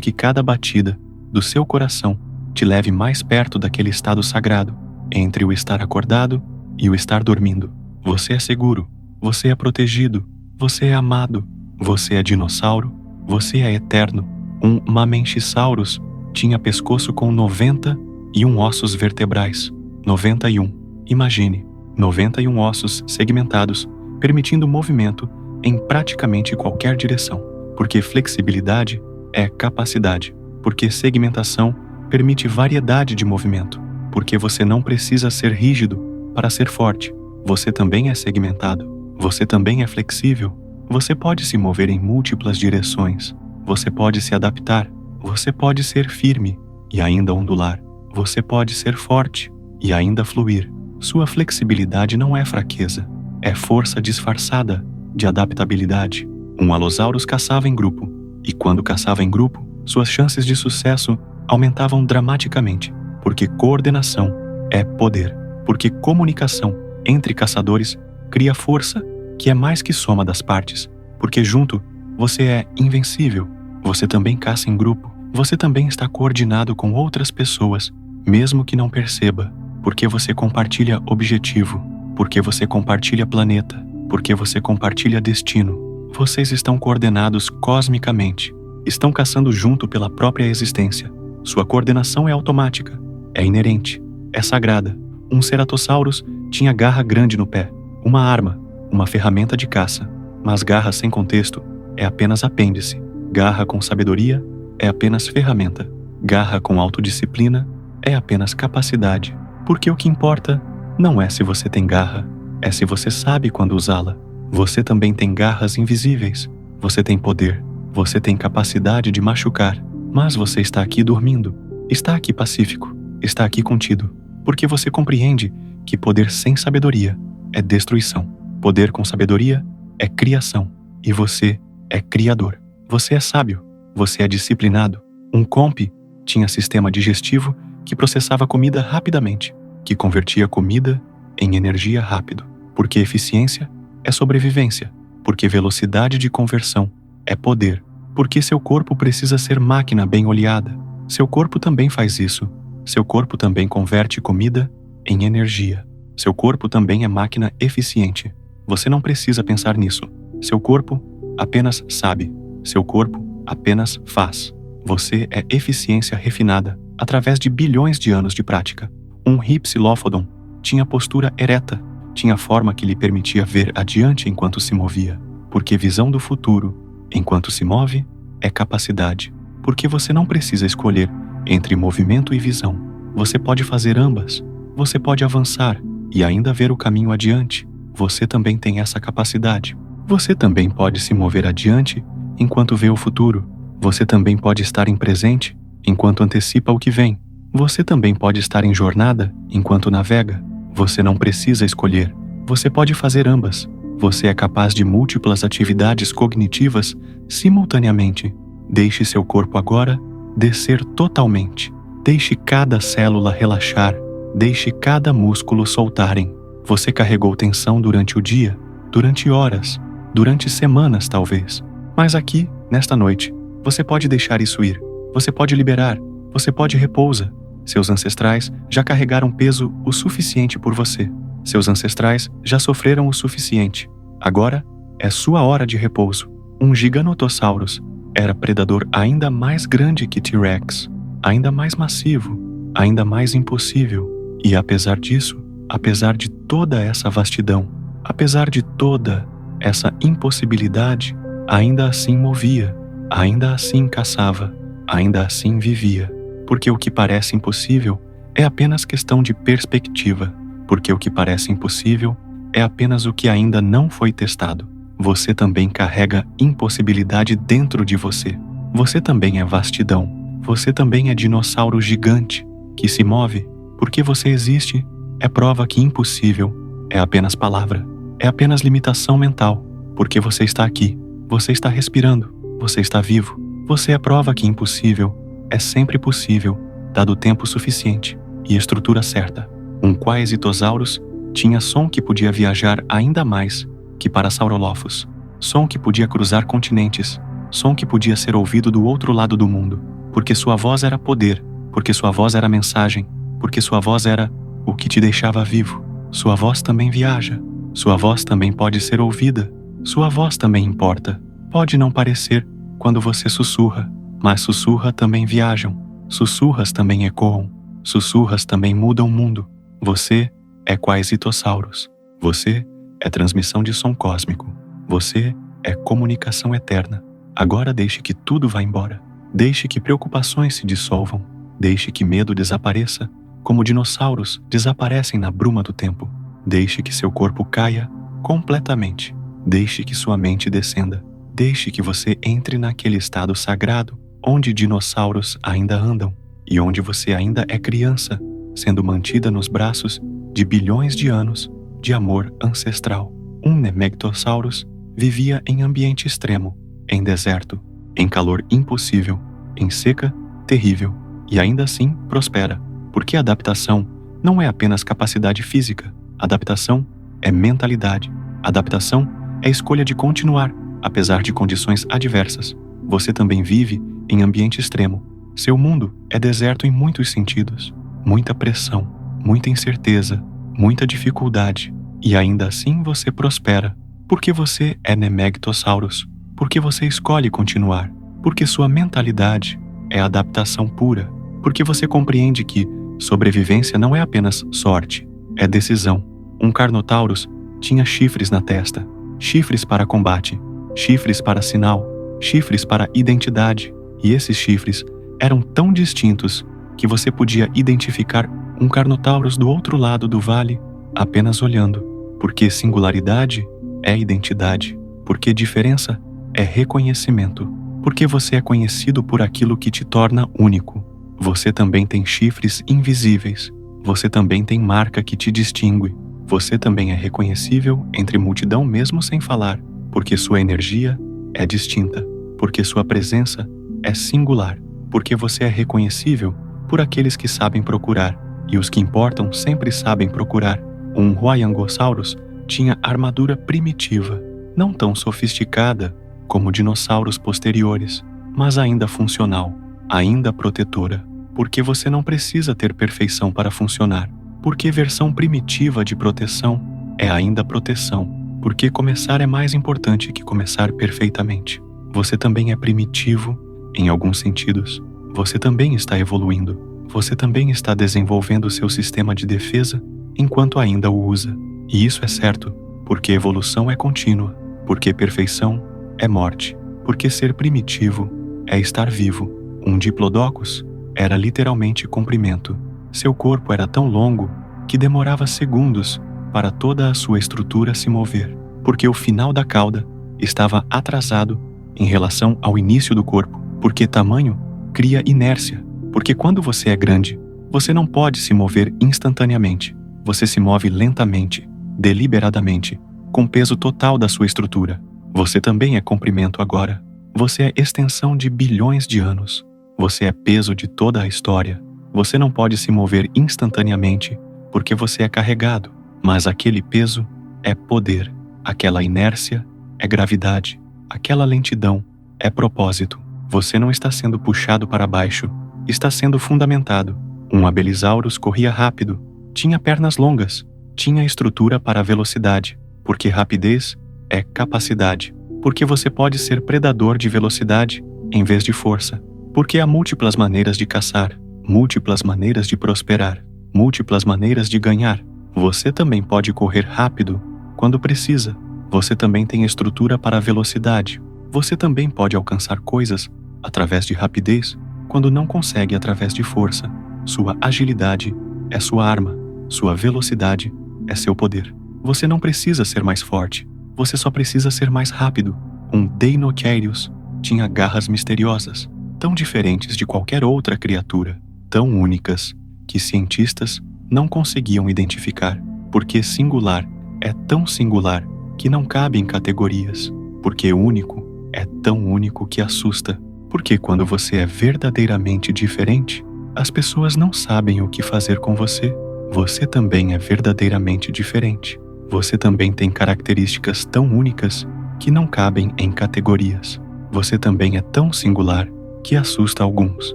que cada batida do seu coração te leve mais perto daquele estado sagrado, entre o estar acordado e o estar dormindo. Você é seguro, você é protegido, você é amado, você é dinossauro, você é eterno. Um Mamenchisaurus tinha pescoço com 91 ossos vertebrais. 91. Imagine, 91 ossos segmentados, permitindo movimento em praticamente qualquer direção. Porque flexibilidade é capacidade. Porque segmentação permite variedade de movimento. Porque você não precisa ser rígido para ser forte. Você também é segmentado. Você também é flexível. Você pode se mover em múltiplas direções. Você pode se adaptar. Você pode ser firme e ainda ondular. Você pode ser forte e ainda fluir. Sua flexibilidade não é fraqueza. É força disfarçada de adaptabilidade. Um Allosaurus caçava em grupo. E quando caçava em grupo, suas chances de sucesso aumentavam dramaticamente. Porque coordenação é poder. Porque comunicação entre caçadores cria força que é mais que soma das partes. Porque junto, você é invencível. Você também caça em grupo. Você também está coordenado com outras pessoas, mesmo que não perceba. Porque você compartilha objetivo. Porque você compartilha planeta. Porque você compartilha destino. Vocês estão coordenados cosmicamente. Estão caçando junto pela própria existência. Sua coordenação é automática. É inerente. É sagrada. Um Ceratosaurus tinha garra grande no pé. Uma arma. Uma ferramenta de caça. Mas garra sem contexto é apenas apêndice. Garra com sabedoria é apenas ferramenta. Garra com autodisciplina é apenas capacidade. Porque o que importa não é se você tem garra, é se você sabe quando usá-la. Você também tem garras invisíveis. Você tem poder. Você tem capacidade de machucar. Mas você está aqui dormindo. Está aqui pacífico. Está aqui contido. Porque você compreende que poder sem sabedoria é destruição. Poder com sabedoria é criação. E você é criador. Você é sábio. Você é disciplinado. Um Comp tinha sistema digestivo que processava comida rapidamente, que convertia comida em energia rápido. Porque eficiência é sobrevivência. Porque velocidade de conversão é poder. Porque seu corpo precisa ser máquina bem oleada. Seu corpo também faz isso. Seu corpo também converte comida em energia. Seu corpo também é máquina eficiente. Você não precisa pensar nisso. Seu corpo apenas sabe. Seu corpo apenas faz. Você é eficiência refinada através de bilhões de anos de prática. Um Hypsilophodon tinha postura ereta, tinha forma que lhe permitia ver adiante enquanto se movia. Porque visão do futuro, enquanto se move, é capacidade. Porque você não precisa escolher entre movimento e visão. Você pode fazer ambas. Você pode avançar e ainda ver o caminho adiante. Você também tem essa capacidade. Você também pode se mover adiante enquanto vê o futuro. Você também pode estar em presente enquanto antecipa o que vem. Você também pode estar em jornada enquanto navega. Você não precisa escolher. Você pode fazer ambas. Você é capaz de múltiplas atividades cognitivas simultaneamente. Deixe seu corpo agora descer totalmente. Deixe cada célula relaxar. Deixe cada músculo soltarem. Você carregou tensão durante o dia, durante horas, durante semanas talvez. Mas aqui, nesta noite, você pode deixar isso ir. Você pode liberar. Você pode repousar. Seus ancestrais já carregaram peso o suficiente por você. Seus ancestrais já sofreram o suficiente. Agora é sua hora de repouso. Um Giganotosaurus era predador ainda mais grande que T-Rex, ainda mais massivo, ainda mais impossível. E apesar disso, apesar de toda essa vastidão, apesar de toda essa impossibilidade, ainda assim movia, ainda assim caçava, ainda assim vivia. Porque o que parece impossível é apenas questão de perspectiva. Porque o que parece impossível é apenas o que ainda não foi testado. Você também carrega impossibilidade dentro de você. Você também é vastidão. Você também é dinossauro gigante que se move. Porque você existe é prova que impossível é apenas palavra, é apenas limitação mental. Porque você está aqui, você está respirando, você está vivo. Você é prova que impossível é sempre possível, dado o tempo suficiente e estrutura certa. Um Quaesitosaurus tinha som que podia viajar ainda mais que Parasaurolophus, som que podia cruzar continentes, som que podia ser ouvido do outro lado do mundo, porque sua voz era poder, porque sua voz era mensagem, porque sua voz era o que te deixava vivo. Sua voz também viaja, sua voz também pode ser ouvida, sua voz também importa. Pode não parecer quando você sussurra, mas sussurra também viajam, sussurras também ecoam, sussurras também mudam o mundo. Você é Quaesitosaurus. Você é transmissão de som cósmico. Você é comunicação eterna. Agora deixe que tudo vá embora. Deixe que preocupações se dissolvam. Deixe que medo desapareça, como dinossauros desaparecem na bruma do tempo. Deixe que seu corpo caia completamente. Deixe que sua mente descenda. Deixe que você entre naquele estado sagrado onde dinossauros ainda andam e onde você ainda é criança, sendo mantida nos braços de bilhões de anos de amor ancestral. Um Nemegtosaurus vivia em ambiente extremo, em deserto, em calor impossível, em seca terrível, e ainda assim prospera, porque adaptação não é apenas capacidade física, adaptação é mentalidade, adaptação é escolha de continuar, apesar de condições adversas. Você também vive em ambiente extremo. Seu mundo é deserto em muitos sentidos, muita pressão, muita incerteza, muita dificuldade, e ainda assim você prospera, porque você é Nemegtosaurus, porque você escolhe continuar, porque sua mentalidade é adaptação pura, porque você compreende que sobrevivência não é apenas sorte, é decisão. Um Carnotaurus tinha chifres na testa, chifres para combate, chifres para sinal, chifres para identidade, e esses chifres eram tão distintos que você podia identificar um Carnotaurus do outro lado do vale apenas olhando, porque singularidade é identidade, porque diferença é reconhecimento, porque você é conhecido por aquilo que te torna único. Você também tem chifres invisíveis, você também tem marca que te distingue, você também é reconhecível entre multidão mesmo sem falar, porque sua energia é distinta, porque sua presença é singular, porque você é reconhecível por aqueles que sabem procurar, e os que importam sempre sabem procurar. Um Huayangosaurus tinha armadura primitiva, não tão sofisticada como dinossauros posteriores, mas ainda funcional, ainda protetora, porque você não precisa ter perfeição para funcionar, porque versão primitiva de proteção é ainda proteção, porque começar é mais importante que começar perfeitamente. Você também é primitivo em alguns sentidos, você também está evoluindo, você também está desenvolvendo seu sistema de defesa enquanto ainda o usa. E isso é certo, porque evolução é contínua, porque perfeição é morte, porque ser primitivo é estar vivo. Um Diplodocus era literalmente comprimento. Seu corpo era tão longo que demorava segundos para toda a sua estrutura se mover, porque o final da cauda estava atrasado em relação ao início do corpo, porque tamanho cria inércia, porque quando você é grande, você não pode se mover instantaneamente. Você se move lentamente, deliberadamente, com peso total da sua estrutura. Você também é comprimento agora. Você é extensão de bilhões de anos. Você é peso de toda a história. Você não pode se mover instantaneamente, porque você é carregado. Mas aquele peso é poder. Aquela inércia é gravidade. Aquela lentidão é propósito. Você não está sendo puxado para baixo, está sendo fundamentado. Um Abelisaurus corria rápido, tinha pernas longas, tinha estrutura para a velocidade, porque rapidez é capacidade. porque você pode ser predador de velocidade em vez de força, porque há múltiplas maneiras de caçar, múltiplas maneiras de prosperar, múltiplas maneiras de ganhar. Você também pode correr rápido quando precisa. Você também tem estrutura para a velocidade. Você também pode alcançar coisas através de rapidez quando não consegue através de força. Sua agilidade é sua arma. Sua velocidade é seu poder. Você não precisa ser mais forte. Você só precisa ser mais rápido. Um Deinocheirus tinha garras misteriosas, tão diferentes de qualquer outra criatura, tão únicas, que cientistas não conseguiam identificar, porque singular é tão singular que não cabe em categorias, porque único é tão único que assusta, porque quando você é verdadeiramente diferente, as pessoas não sabem o que fazer com você. Você também é verdadeiramente diferente. Você também tem características tão únicas que não cabem em categorias. Você também é tão singular que assusta alguns.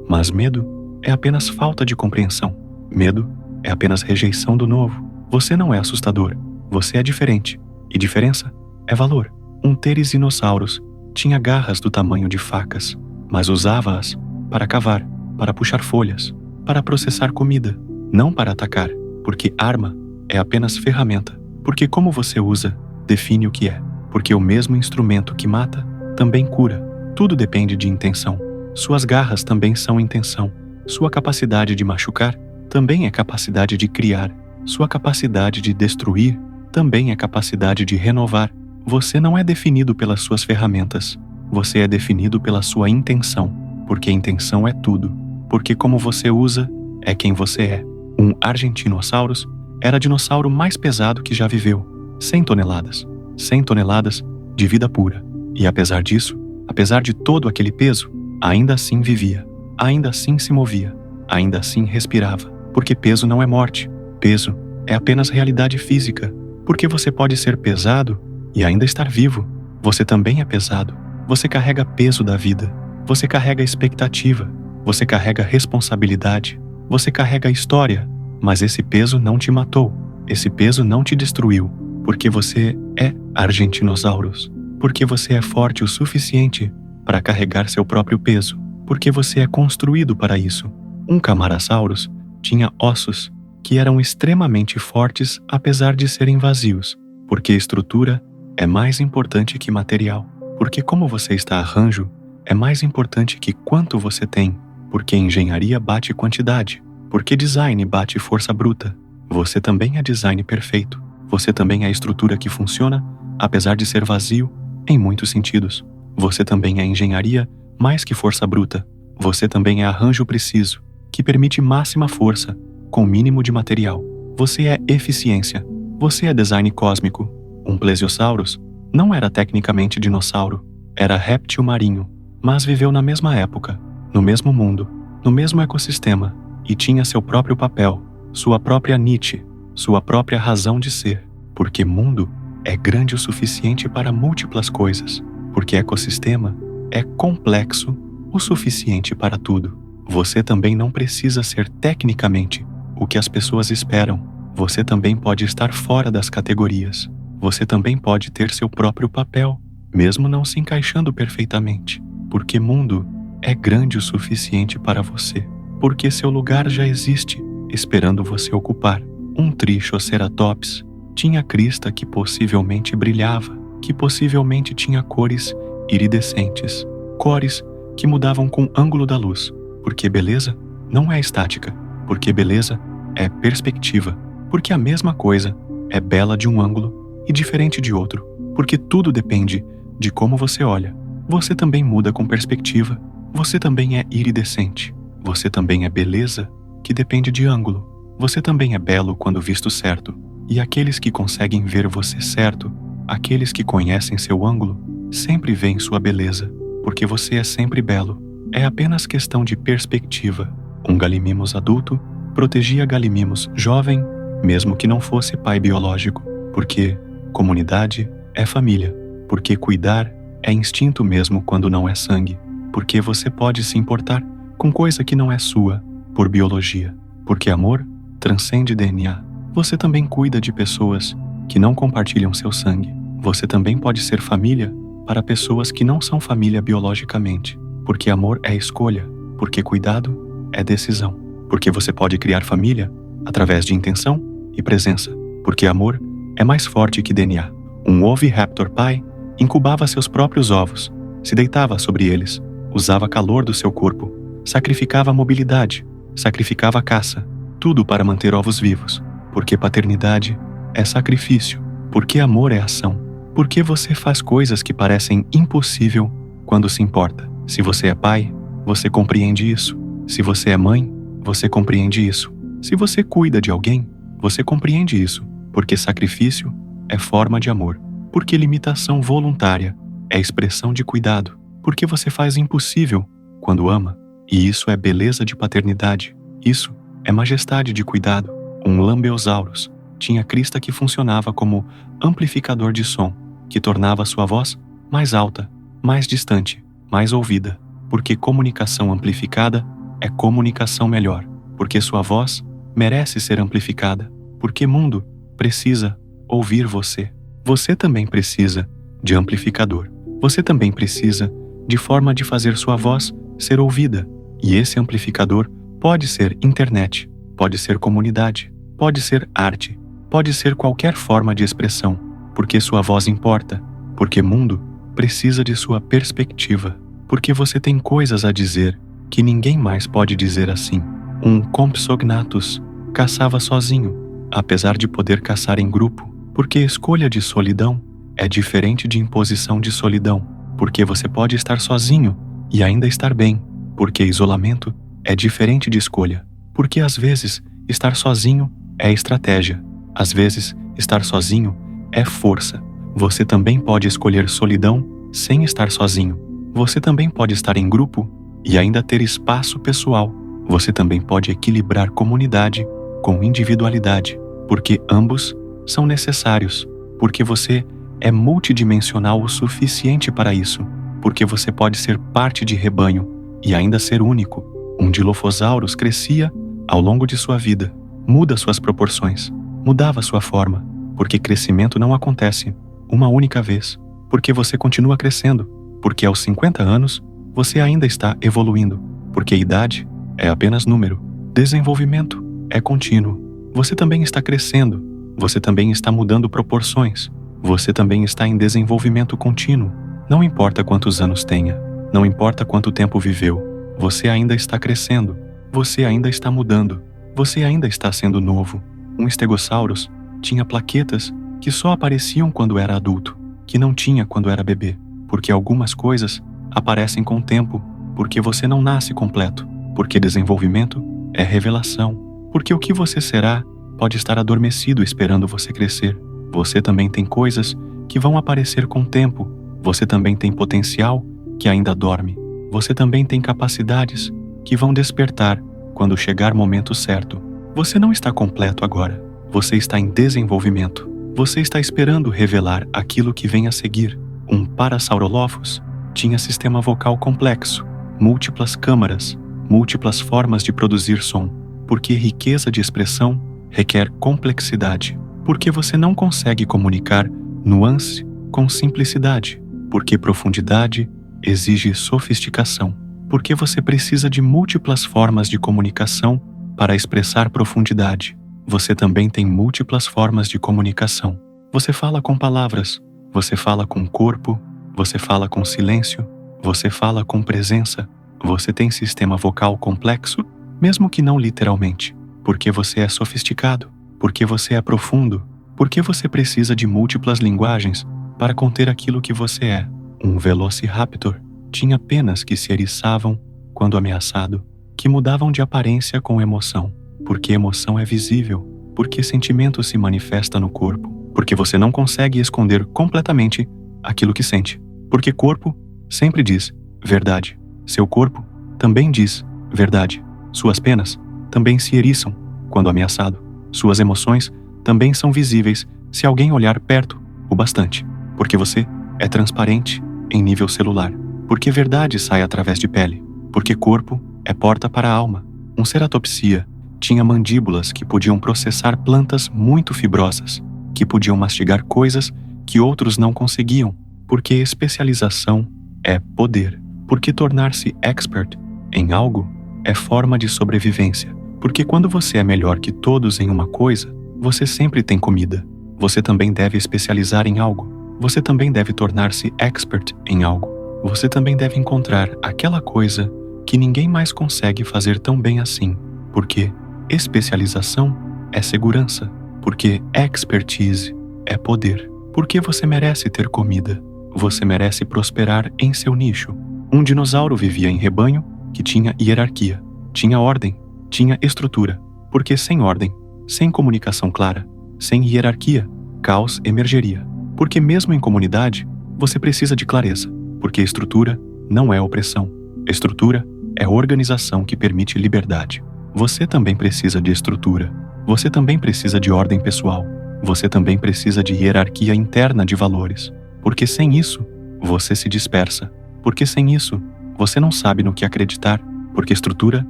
Mas medo é apenas falta de compreensão. Medo é apenas rejeição do novo. Você não é assustador. Você é diferente. E diferença é valor. Um Therizinosaurus tinha garras do tamanho de facas, mas usava-as para cavar, para puxar folhas, para processar comida, não para atacar, porque arma é apenas ferramenta. Porque como você usa, define o que é. Porque o mesmo instrumento que mata também cura. Tudo depende de intenção. Suas garras também são intenção. Sua capacidade de machucar também é capacidade de criar. Sua capacidade de destruir também é capacidade de renovar. Você não é definido pelas suas ferramentas. Você é definido pela sua intenção. Porque intenção é tudo. Porque como você usa, é quem você é. Um Argentinosaurus era o dinossauro mais pesado que já viveu. 100 toneladas. 100 toneladas de vida pura. E apesar disso, apesar de todo aquele peso, ainda assim vivia. Ainda assim se movia. Ainda assim respirava. Porque peso não é morte. Peso é apenas realidade física. Porque você pode ser pesado e ainda estar vivo. Você também é pesado. Você carrega peso da vida. Você carrega expectativa. Você carrega responsabilidade. Você carrega história. Mas esse peso não te matou. Esse peso não te destruiu. Porque você é Argentinosaurus. Porque você é forte o suficiente para carregar seu próprio peso. Porque você é construído para isso. Um Camarasaurus tinha ossos que eram extremamente fortes apesar de serem vazios. Porque estrutura é mais importante que material. Porque como você está arranjo é mais importante que quanto você tem. Porque engenharia bate quantidade. Porque design bate força bruta. Você também é design perfeito. Você também é estrutura que funciona, apesar de ser vazio, em muitos sentidos. Você também é engenharia mais que força bruta. Você também é arranjo preciso, que permite máxima força, com mínimo de material. Você é eficiência. Você é design cósmico. Um Plesiosaurus não era tecnicamente dinossauro, era réptil marinho, mas viveu na mesma época, no mesmo mundo, no mesmo ecossistema, e tinha seu próprio papel, sua própria niche, sua própria razão de ser, porque mundo é grande o suficiente para múltiplas coisas, porque ecossistema é complexo o suficiente para tudo. Você também não precisa ser tecnicamente o que as pessoas esperam. Você também pode estar fora das categorias. Você também pode ter seu próprio papel, mesmo não se encaixando perfeitamente, porque mundo é grande o suficiente para você. Porque seu lugar já existe, esperando você ocupar. Um Trichoceratops tinha crista que possivelmente brilhava, que possivelmente tinha cores iridescentes, cores que mudavam com o ângulo da luz, porque beleza não é estática, porque beleza é perspectiva, porque a mesma coisa é bela de um ângulo e diferente de outro, porque tudo depende de como você olha. Você também muda com perspectiva, você também é iridescente. Você também é beleza, que depende de ângulo. Você também é belo quando visto certo. E aqueles que conseguem ver você certo, aqueles que conhecem seu ângulo, sempre veem sua beleza, porque você é sempre belo. É apenas questão de perspectiva. Um Gallimimus adulto protegia Gallimimus jovem, mesmo que não fosse pai biológico, porque comunidade é família, porque cuidar é instinto mesmo quando não é sangue, porque você pode se importar com coisa que não é sua, por biologia, porque amor transcende DNA. Você também cuida de pessoas que não compartilham seu sangue. Você também pode ser família para pessoas que não são família biologicamente, porque amor é escolha, porque cuidado é decisão, porque você pode criar família através de intenção e presença, porque amor é mais forte que DNA. Um oviraptor pai incubava seus próprios ovos, se deitava sobre eles, usava calor do seu corpo, sacrificava a mobilidade, sacrificava a caça, tudo para manter ovos vivos, porque paternidade é sacrifício, porque amor é ação, porque você faz coisas que parecem impossível quando se importa. Se você é pai, você compreende isso. Se você é mãe, você compreende isso. Se você cuida de alguém, você compreende isso, porque sacrifício é forma de amor, porque limitação voluntária é expressão de cuidado, porque você faz impossível quando ama, e isso é beleza de paternidade, isso é majestade de cuidado. Um Lambeosaurus tinha crista que funcionava como amplificador de som, que tornava sua voz mais alta, mais distante, mais ouvida, porque comunicação amplificada é comunicação melhor, porque sua voz merece ser amplificada, porque mundo precisa ouvir você. Você também precisa de amplificador. Você também precisa de forma de fazer sua voz ser ouvida, e esse amplificador pode ser internet, pode ser comunidade, pode ser arte, pode ser qualquer forma de expressão, porque sua voz importa, porque mundo precisa de sua perspectiva, porque você tem coisas a dizer que ninguém mais pode dizer assim. Um Compsognathus caçava sozinho, apesar de poder caçar em grupo, porque escolha de solidão é diferente de imposição de solidão, porque você pode estar sozinho e ainda estar bem, porque isolamento é diferente de escolha, porque às vezes estar sozinho é estratégia, às vezes estar sozinho é força. Você também pode escolher solidão sem estar sozinho. Você também pode estar em grupo e ainda ter espaço pessoal. Você também pode equilibrar comunidade com individualidade, porque ambos são necessários, porque você é multidimensional o suficiente para isso, porque você pode ser parte de rebanho e ainda ser único. Um Dilophosaurus crescia ao longo de sua vida, muda suas proporções, mudava sua forma, porque crescimento não acontece uma única vez, porque você continua crescendo, porque aos 50 anos você ainda está evoluindo, porque idade é apenas número, desenvolvimento é contínuo. Você também está crescendo, você também está mudando proporções, você também está em desenvolvimento contínuo. Não importa quantos anos tenha, não importa quanto tempo viveu, você ainda está crescendo, você ainda está mudando, você ainda está sendo novo. Um Stegosaurus tinha plaquetas que só apareciam quando era adulto, que não tinha quando era bebê, porque algumas coisas aparecem com o tempo, porque você não nasce completo, porque desenvolvimento é revelação, porque o que você será pode estar adormecido esperando você crescer. Você também tem coisas que vão aparecer com o tempo, você também tem potencial que ainda dorme, você também tem capacidades que vão despertar quando chegar o momento certo. Você não está completo agora, você está em desenvolvimento. Você está esperando revelar aquilo que vem a seguir. Um Parasaurolophus tinha sistema vocal complexo, múltiplas câmaras, múltiplas formas de produzir som, porque riqueza de expressão requer complexidade, porque você não consegue comunicar nuance com simplicidade, porque profundidade exige sofisticação, porque você precisa de múltiplas formas de comunicação para expressar profundidade. Você também tem múltiplas formas de comunicação. Você fala com palavras, você fala com corpo, você fala com silêncio, você fala com presença. Você tem sistema vocal complexo, mesmo que não literalmente, porque você é sofisticado, porque você é profundo, porque você precisa de múltiplas linguagens para conter aquilo que você é. Um Velociraptor tinha penas que se eriçavam quando ameaçado, que mudavam de aparência com emoção, porque emoção é visível, porque sentimento se manifesta no corpo, porque você não consegue esconder completamente aquilo que sente, porque corpo sempre diz verdade. Seu corpo também diz verdade. Suas penas também se eriçam quando ameaçado. Suas emoções também são visíveis se alguém olhar perto o bastante, porque você é transparente em nível celular, porque verdade sai através de pele, porque corpo é porta para a alma. Um Ceratopsia tinha mandíbulas que podiam processar plantas muito fibrosas, que podiam mastigar coisas que outros não conseguiam, Porque especialização é poder. Porque tornar-se expert em algo é forma de sobrevivência. Porque quando você é melhor que todos em uma coisa, você sempre tem comida. Você também deve especializar em algo. Você também deve tornar-se expert em algo. Você também deve encontrar aquela coisa que ninguém mais consegue fazer tão bem assim. Porque especialização é segurança. Porque expertise é poder. Porque você merece ter comida. Você merece prosperar em seu nicho. Um dinossauro vivia em rebanho que tinha hierarquia, tinha ordem, tinha estrutura. Porque sem ordem, sem comunicação clara, sem hierarquia, caos emergeria. Porque mesmo em comunidade, você precisa de clareza. Porque estrutura não é opressão. Estrutura é organização que permite liberdade. Você também precisa de estrutura. Você também precisa de ordem pessoal. Você também precisa de hierarquia interna de valores. Porque sem isso, você se dispersa. Porque sem isso, você não sabe no que acreditar. Porque estrutura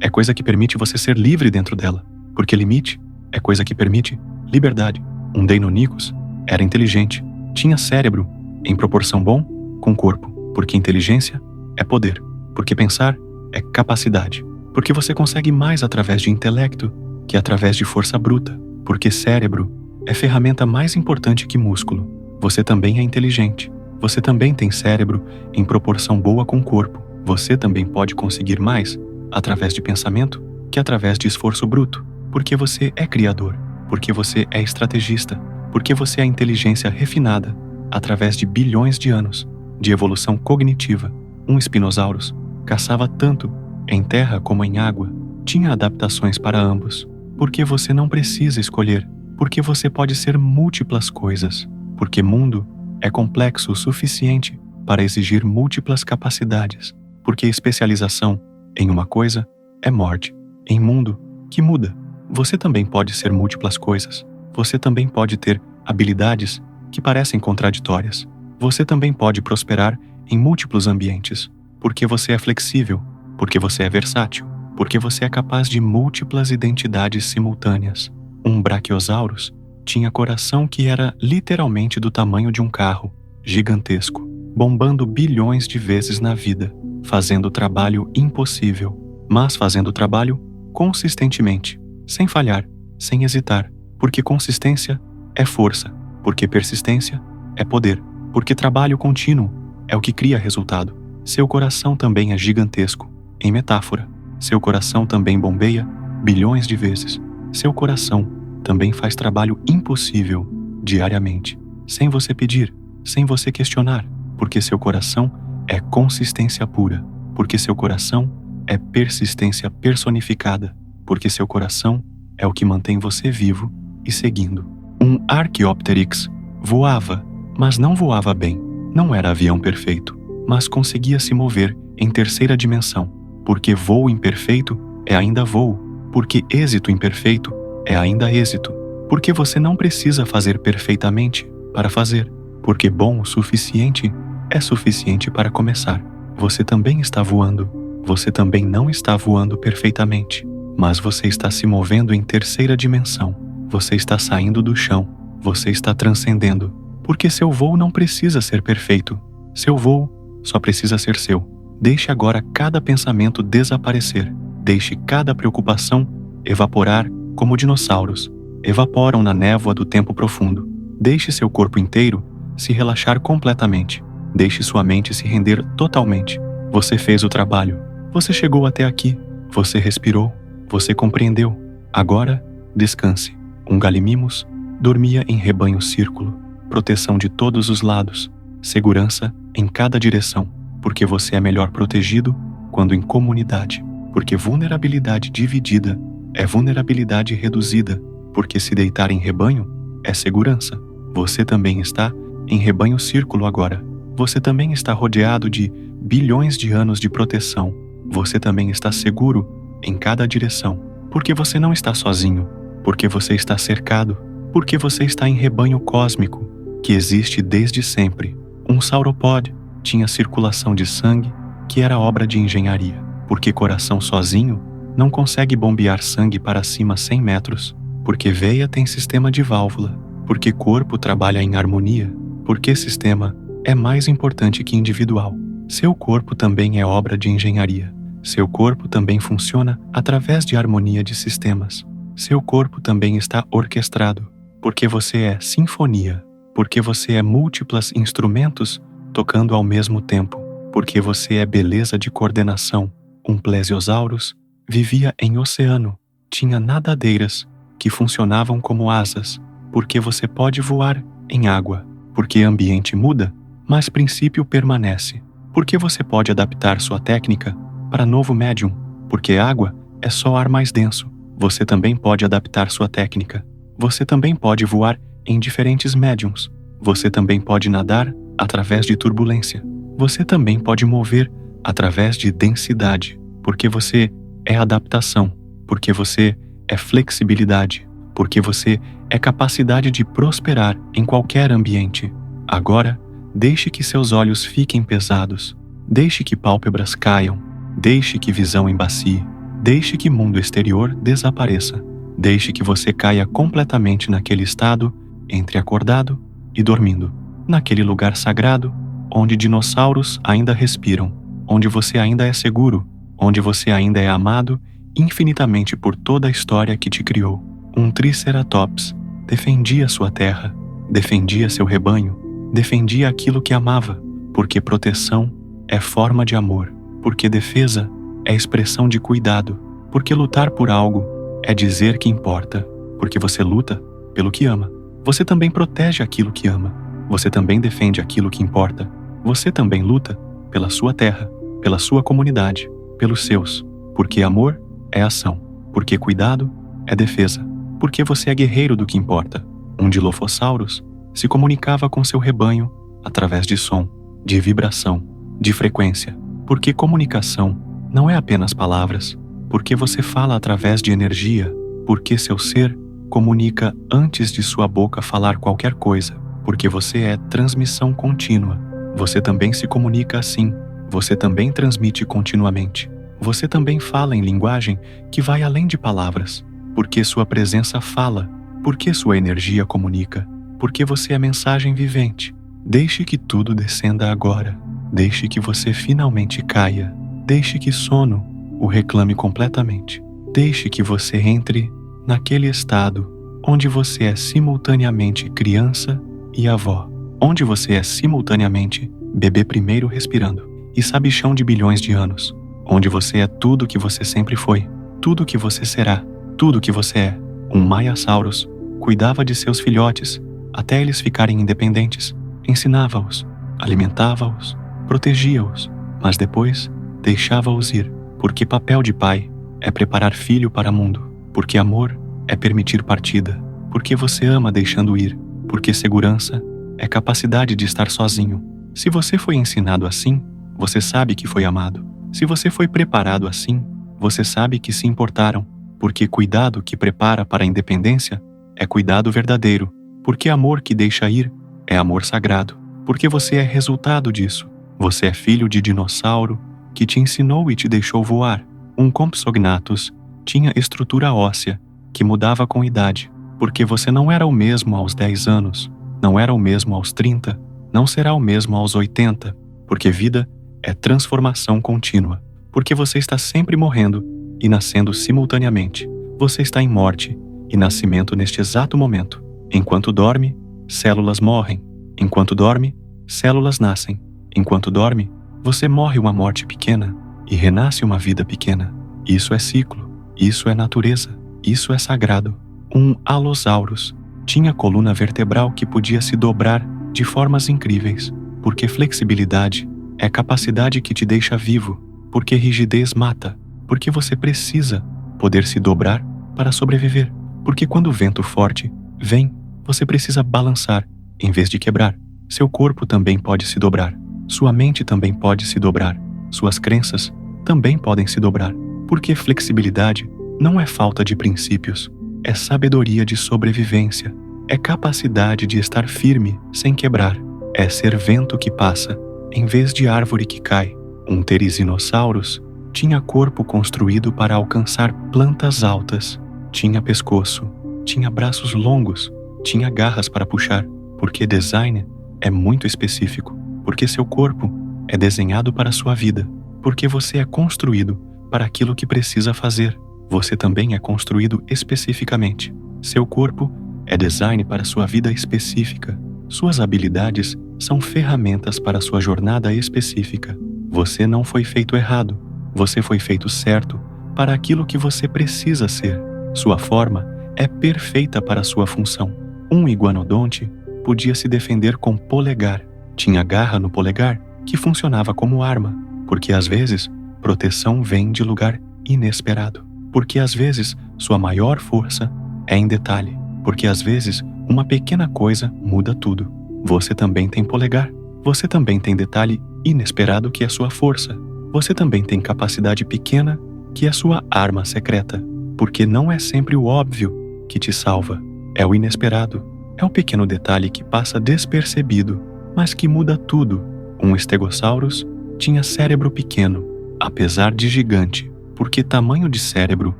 é coisa que permite você ser livre dentro dela. Porque limite é coisa que permite liberdade. Um Deinonychus era inteligente, tinha cérebro em proporção bom com corpo. Porque inteligência é poder. Porque pensar é capacidade. Porque você consegue mais através de intelecto que através de força bruta. Porque cérebro é ferramenta mais importante que músculo. Você também é inteligente. Você também tem cérebro em proporção boa com corpo. Você também pode conseguir mais através de pensamento que através de esforço bruto. Porque você é criador. Porque você é estrategista. Porque você é inteligência refinada através de bilhões de anos de evolução cognitiva. Um Spinosaurus caçava tanto em terra como em água. Tinha adaptações para ambos. Porque você não precisa escolher. Porque você pode ser múltiplas coisas. Porque mundo é complexo o suficiente para exigir múltiplas capacidades. Porque especialização em uma coisa é morte. Em mundo que muda, você também pode ser múltiplas coisas. Você também pode ter habilidades que parecem contraditórias. Você também pode prosperar em múltiplos ambientes. Porque você é flexível. Porque você é versátil. Porque você é capaz de múltiplas identidades simultâneas. Um Brachiosaurus tinha coração que era literalmente do tamanho de um carro, gigantesco, bombando bilhões de vezes na vida, fazendo trabalho impossível, mas fazendo trabalho consistentemente, sem falhar, sem hesitar, porque consistência é força, porque persistência é poder, porque trabalho contínuo é o que cria resultado. Seu coração também é gigantesco, em metáfora. Seu coração também bombeia bilhões de vezes. Seu coração também faz trabalho impossível diariamente, sem você pedir, sem você questionar, porque seu coração é consistência pura, porque seu coração é persistência personificada, porque seu coração é o que mantém você vivo e seguindo. Um Archaeopteryx voava, mas não voava bem. Não era avião perfeito, mas conseguia se mover em terceira dimensão, porque voo imperfeito é ainda voo, porque êxito imperfeito é ainda êxito, porque você não precisa fazer perfeitamente para fazer, porque bom o suficiente é suficiente para começar. Você também está voando, você também não está voando perfeitamente, mas você está se movendo em terceira dimensão, você está saindo do chão, você está transcendendo, porque seu voo não precisa ser perfeito, seu voo só precisa ser seu. Deixe agora cada pensamento desaparecer, deixe cada preocupação evaporar como dinossauros evaporam na névoa do tempo profundo. Deixe seu corpo inteiro se relaxar completamente. Deixe sua mente se render totalmente. Você fez o trabalho. Você chegou até aqui. Você respirou. Você compreendeu. Agora, descanse. Um Gallimimus dormia em rebanho círculo. Proteção de todos os lados. Segurança em cada direção. Porque você é melhor protegido quando em comunidade. Porque vulnerabilidade dividida é vulnerabilidade reduzida. Porque se deitar em rebanho é segurança. Você também está em rebanho círculo agora. Você também está rodeado de bilhões de anos de proteção. Você também está seguro em cada direção. Porque você não está sozinho. Porque você está cercado. Porque você está em rebanho cósmico, que existe desde sempre. Um sauropod tinha circulação de sangue, que era obra de engenharia. Porque coração sozinho não consegue bombear sangue para cima 100 metros. Porque veia tem sistema de válvula. Porque corpo trabalha em harmonia. Porque sistema é mais importante que individual. Seu corpo também é obra de engenharia. Seu corpo também funciona através de harmonia de sistemas. Seu corpo também está orquestrado, porque você é sinfonia, porque você é múltiplos instrumentos tocando ao mesmo tempo, porque você é beleza de coordenação. Um plesiosaurus vivia em oceano, tinha nadadeiras que funcionavam como asas, porque você pode voar em água, porque ambiente muda, mas princípio permanece, porque você pode adaptar sua técnica para novo médium, porque água é só ar mais denso. Você também pode adaptar sua técnica. Você também pode voar em diferentes médiums. Você também pode nadar através de turbulência. Você também pode mover através de densidade, porque você é adaptação, porque você é flexibilidade, porque você é capacidade de prosperar em qualquer ambiente. Agora, deixe que seus olhos fiquem pesados, deixe que pálpebras caiam, deixe que visão embacie, deixe que mundo exterior desapareça, deixe que você caia completamente naquele estado entre acordado e dormindo, naquele lugar sagrado onde dinossauros ainda respiram, onde você ainda é seguro, onde você ainda é amado infinitamente por toda a história que te criou. Um Triceratops defendia sua terra, defendia seu rebanho, defendia aquilo que amava, porque proteção é forma de amor, porque defesa é expressão de cuidado, porque lutar por algo é dizer que importa, porque você luta pelo que ama. Você também protege aquilo que ama, você também defende aquilo que importa, você também luta pela sua terra, pela sua comunidade, pelos seus, porque amor é ação, porque cuidado é defesa, porque você é guerreiro do que importa. Um Dilophosaurus se comunicava com seu rebanho através de som, de vibração, de frequência, porque comunicação não é apenas palavras, porque você fala através de energia, porque seu ser comunica antes de sua boca falar qualquer coisa, porque você é transmissão contínua. Você também se comunica assim, você também transmite continuamente. Você também fala em linguagem que vai além de palavras, porque sua presença fala, porque sua energia comunica, porque você é mensagem vivente. Deixe que tudo descenda agora, deixe que você finalmente caia, deixe que sono o reclame completamente, deixe que você entre naquele estado onde você é simultaneamente criança e avó, onde você é simultaneamente bebê primeiro respirando e sabichão de bilhões de anos, onde você é tudo que você sempre foi, tudo que você será, tudo que você é. Um Maiasaurus cuidava de seus filhotes até eles ficarem independentes, ensinava-os, alimentava-os, protegia-os, mas depois deixava-os ir, porque papel de pai é preparar filho para o mundo, porque amor é permitir partida, porque você ama deixando ir, porque segurança é capacidade de estar sozinho. Se você foi ensinado assim, você sabe que foi amado. Se você foi preparado assim, você sabe que se importaram, porque cuidado que prepara para a independência é cuidado verdadeiro, porque amor que deixa ir é amor sagrado, porque você é resultado disso. Você é filho de dinossauro que te ensinou e te deixou voar. Um Compsognathus tinha estrutura óssea que mudava com idade, porque você não era o mesmo aos 10 anos, não era o mesmo aos 30, não será o mesmo aos 80, porque vida é transformação contínua, porque você está sempre morrendo e nascendo simultaneamente. Você está em morte e nascimento neste exato momento. Enquanto dorme, células morrem. Enquanto dorme, células nascem. Enquanto dorme, você morre uma morte pequena e renasce uma vida pequena. Isso é ciclo, isso é natureza, isso é sagrado. Um Allosaurus tinha coluna vertebral que podia se dobrar de formas incríveis, porque flexibilidade é capacidade que te deixa vivo, porque rigidez mata, porque você precisa poder se dobrar para sobreviver, porque quando o vento forte vem, você precisa balançar em vez de quebrar. Seu corpo também pode se dobrar, sua mente também pode se dobrar, suas crenças também podem se dobrar, porque flexibilidade não é falta de princípios, é sabedoria de sobrevivência, é capacidade de estar firme sem quebrar, é ser vento que passa em vez de árvore que cai. Um Therizinosaurus tinha corpo construído para alcançar plantas altas, tinha pescoço, tinha braços longos, tinha garras para puxar, porque design é muito específico. porque seu corpo é desenhado para a sua vida, porque você é construído para aquilo que precisa fazer. Você também é construído especificamente. Seu corpo é design para sua vida específica. Suas habilidades são ferramentas para sua jornada específica. Você não foi feito errado. Você foi feito certo para aquilo que você precisa ser. Sua forma é perfeita para sua função. Um iguanodonte podia se defender com polegar. Tinha garra no polegar que funcionava como arma, porque às vezes proteção vem de lugar inesperado. Porque às vezes sua maior força é em detalhe. Porque às vezes uma pequena coisa muda tudo. Você também tem polegar. Você também tem detalhe inesperado que é sua força. Você também tem capacidade pequena que é sua arma secreta. Porque não é sempre o óbvio que te salva. É o inesperado. É o pequeno detalhe que passa despercebido, mas que muda tudo. Um Stegosaurus tinha cérebro pequeno, apesar de gigante, porque tamanho de cérebro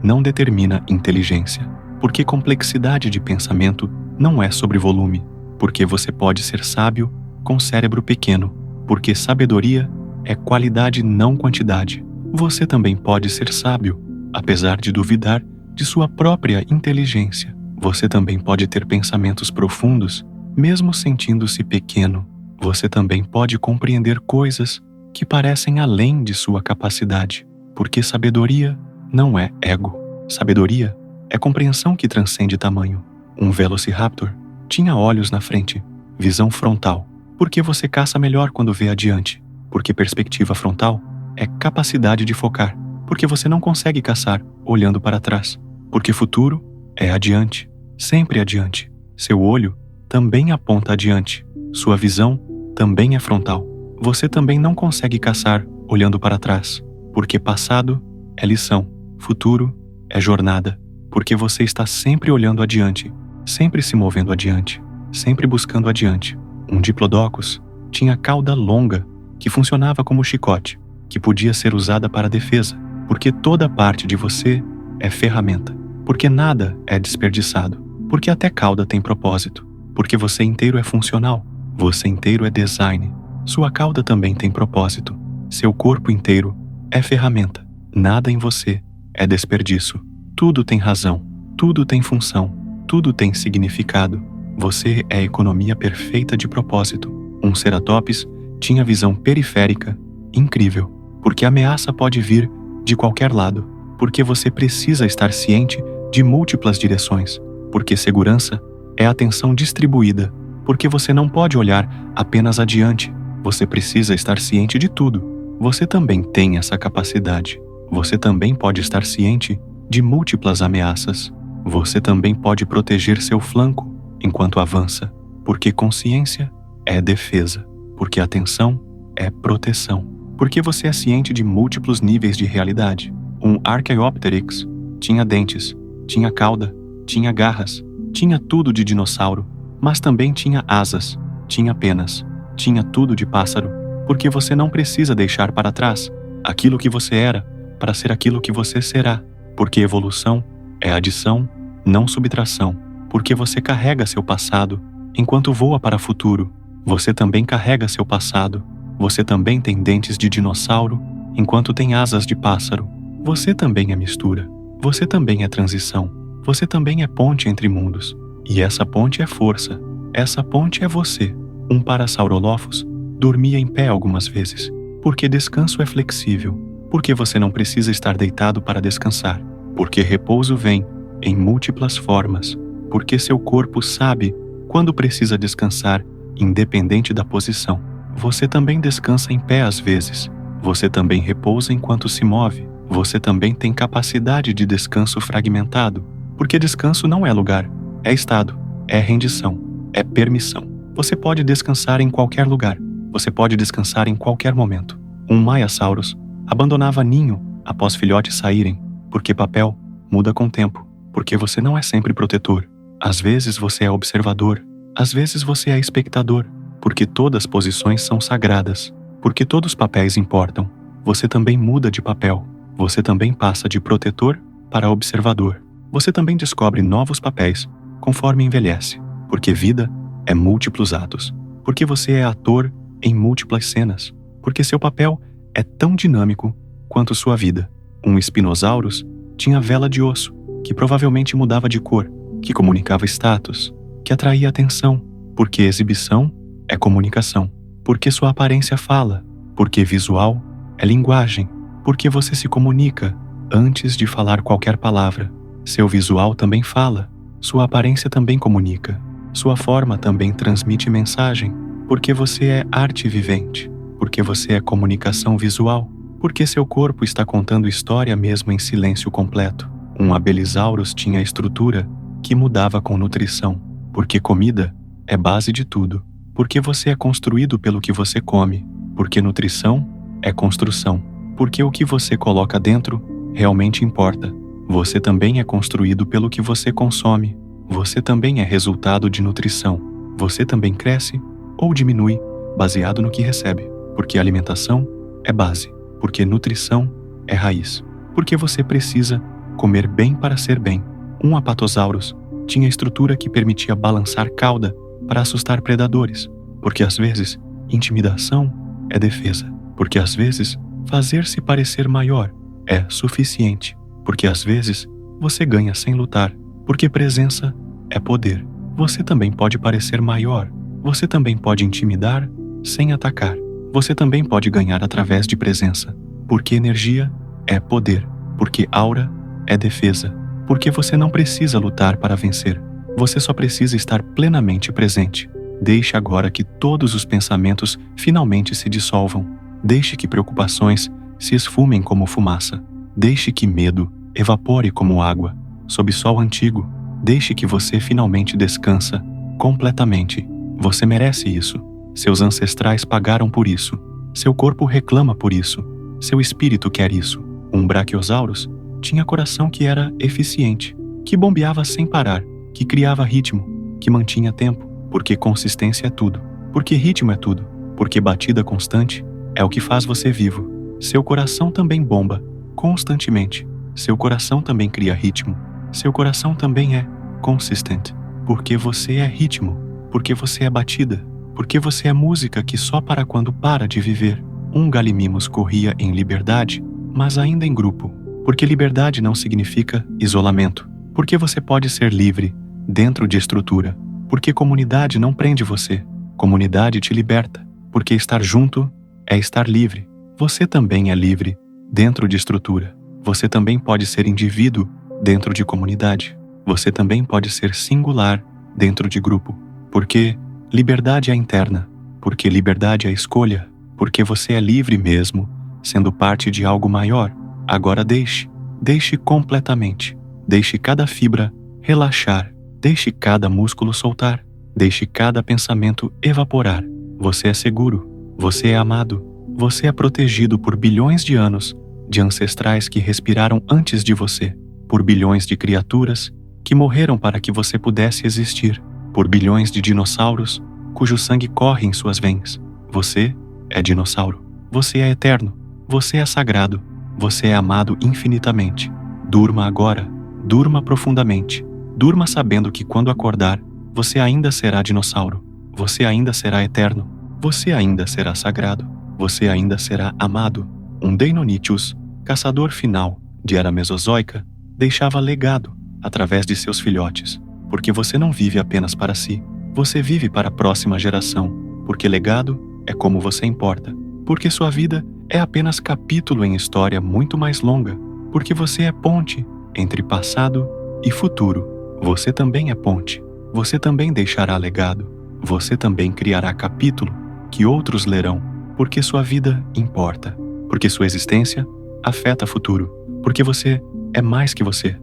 não determina inteligência. Porque complexidade de pensamento não é sobre volume. Porque você pode ser sábio com cérebro pequeno. Porque sabedoria é qualidade, não quantidade. Você também pode ser sábio, apesar de duvidar de sua própria inteligência. Você também pode ter pensamentos profundos, mesmo sentindo-se pequeno. Você também pode compreender coisas que parecem além de sua capacidade. Porque sabedoria não é ego. Sabedoria é compreensão que transcende tamanho. Um Velociraptor tinha olhos na frente, visão frontal. Porque você caça melhor quando vê adiante. Porque perspectiva frontal é capacidade de focar. Porque você não consegue caçar olhando para trás. Porque futuro é adiante, sempre adiante. Seu olho também aponta adiante. Sua visão também é frontal. Você também não consegue caçar olhando para trás. Porque passado é lição, futuro é jornada. Porque você está sempre olhando adiante, sempre se movendo adiante, sempre buscando adiante. Um Diplodocus tinha cauda longa que funcionava como chicote, que podia ser usada para defesa. Porque toda parte de você é ferramenta. Porque nada é desperdiçado. Porque até cauda tem propósito. Porque você inteiro é funcional. Você inteiro é design. Sua cauda também tem propósito. Seu corpo inteiro é ferramenta. Nada em você é desperdício. Tudo tem razão. Tudo tem função. Tudo tem significado. Você é a economia perfeita de propósito. Um Ceratops tinha visão periférica incrível. Porque a ameaça pode vir de qualquer lado. Porque você precisa estar ciente de múltiplas direções. Porque segurança é atenção distribuída. Porque você não pode olhar apenas adiante. Você precisa estar ciente de tudo. Você também tem essa capacidade. Você também pode estar ciente de múltiplas ameaças. Você também pode proteger seu flanco enquanto avança. Porque consciência é defesa. Porque atenção é proteção. Porque você é ciente de múltiplos níveis de realidade. Um Archaeopteryx tinha dentes, tinha cauda, tinha garras, tinha tudo de dinossauro, mas também tinha asas, tinha penas, tinha tudo de pássaro. Porque você não precisa deixar para trás aquilo que você era para ser aquilo que você será. Porque evolução é adição, não subtração. Porque você carrega seu passado enquanto voa para o futuro. Você também carrega seu passado. Você também tem dentes de dinossauro enquanto tem asas de pássaro. Você também é mistura. Você também é transição. Você também é ponte entre mundos. E essa ponte é força. Essa ponte é você. Um Parasaurolophus dormia em pé algumas vezes. Porque descanso é flexível. Porque você não precisa estar deitado para descansar. Porque repouso vem em múltiplas formas. Porque seu corpo sabe quando precisa descansar, independente da posição. Você também descansa em pé às vezes. Você também repousa enquanto se move. Você também tem capacidade de descanso fragmentado. Porque descanso não é lugar, é estado, é rendição, é permissão. Você pode descansar em qualquer lugar. Você pode descansar em qualquer momento. Um Maiasaurus abandonava ninho após filhotes saírem. Porque papel muda com o tempo. Porque você não é sempre protetor. Às vezes você é observador. Às vezes você é espectador. Porque todas as posições são sagradas. Porque todos os papéis importam. Você também muda de papel. Você também passa de protetor para observador. Você também descobre novos papéis conforme envelhece. Porque vida é múltiplos atos. Porque você é ator em múltiplas cenas, porque seu papel é tão dinâmico quanto sua vida. Um Spinosaurus tinha vela de osso, que provavelmente mudava de cor, que comunicava status, que atraía atenção, porque exibição é comunicação, porque sua aparência fala, porque visual é linguagem, porque você se comunica antes de falar qualquer palavra. Seu visual também fala, sua aparência também comunica, sua forma também transmite mensagem, porque você é arte vivente, porque você é comunicação visual, porque seu corpo está contando história mesmo em silêncio completo. Um Abelisaurus tinha estrutura que mudava com nutrição, porque comida é base de tudo, porque você é construído pelo que você come, porque nutrição é construção, porque o que você coloca dentro realmente importa. Você também é construído pelo que você consome, você também é resultado de nutrição, você também cresce ou diminui baseado no que recebe, porque alimentação é base, porque nutrição é raiz, porque você precisa comer bem para ser bem. Um Apatosaurus tinha estrutura que permitia balançar cauda para assustar predadores, porque às vezes intimidação é defesa, porque às vezes fazer-se parecer maior é suficiente, porque às vezes você ganha sem lutar, porque presença é poder. Você também pode parecer maior, você também pode intimidar sem atacar, você também pode ganhar através de presença, porque energia é poder, porque aura é defesa, porque você não precisa lutar para vencer, você só precisa estar plenamente presente. Deixe agora que todos os pensamentos finalmente se dissolvam, deixe que preocupações se esfumem como fumaça, deixe que medo evapore como água sob sol antigo, deixe que você finalmente descansa completamente. Você merece isso. Seus ancestrais pagaram por isso. Seu corpo reclama por isso. Seu espírito quer isso. Um Brachiosaurus tinha coração que era eficiente, que bombeava sem parar, que criava ritmo, que mantinha tempo, porque consistência é tudo, porque ritmo é tudo, porque batida constante é o que faz você vivo. Seu coração também bomba constantemente. Seu coração também cria ritmo. Seu coração também é consistent, porque você é ritmo, porque você é batida, porque você é música que só para quando para de viver. Um Gallimimus corria em liberdade, mas ainda em grupo, porque liberdade não significa isolamento, porque você pode ser livre dentro de estrutura, porque comunidade não prende você, comunidade te liberta, porque estar junto é estar livre. Você também é livre dentro de estrutura, você também pode ser indivíduo dentro de comunidade, você também pode ser singular dentro de grupo, porque liberdade é interna, porque liberdade é escolha, porque você é livre mesmo, sendo parte de algo maior. Agora deixe completamente, deixe cada fibra relaxar, deixe cada músculo soltar, deixe cada pensamento evaporar. Você é seguro, você é amado, você é protegido por bilhões de anos de ancestrais que respiraram antes de você, por bilhões de criaturas que morreram para que você pudesse existir, por bilhões de dinossauros cujo sangue corre em suas veias. Você é dinossauro, você é eterno, você é sagrado, você é amado infinitamente. Durma agora, durma profundamente, durma sabendo que quando acordar, você ainda será dinossauro, você ainda será eterno, você ainda será sagrado, você ainda será amado. Um Deinonychus, caçador final de era mesozoica, deixava legado através de seus filhotes, porque você não vive apenas para si, você vive para a próxima geração, porque legado é como você importa, porque sua vida é apenas capítulo em história muito mais longa, porque você é ponte entre passado e futuro. Você também é ponte, você também deixará legado, você também criará capítulo que outros lerão, porque sua vida importa, porque sua existência afeta futuro, porque você é mais que você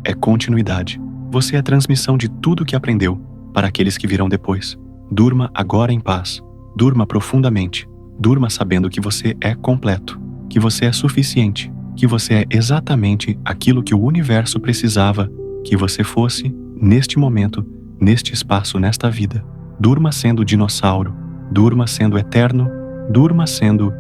é continuidade, você é transmissão de tudo que aprendeu para aqueles que virão depois. Durma agora em paz, durma profundamente, durma sabendo que você é completo, que você é suficiente, que você é exatamente aquilo que o universo precisava que você fosse neste momento, neste espaço, nesta vida. Durma sendo dinossauro, durma sendo eterno, durma sendo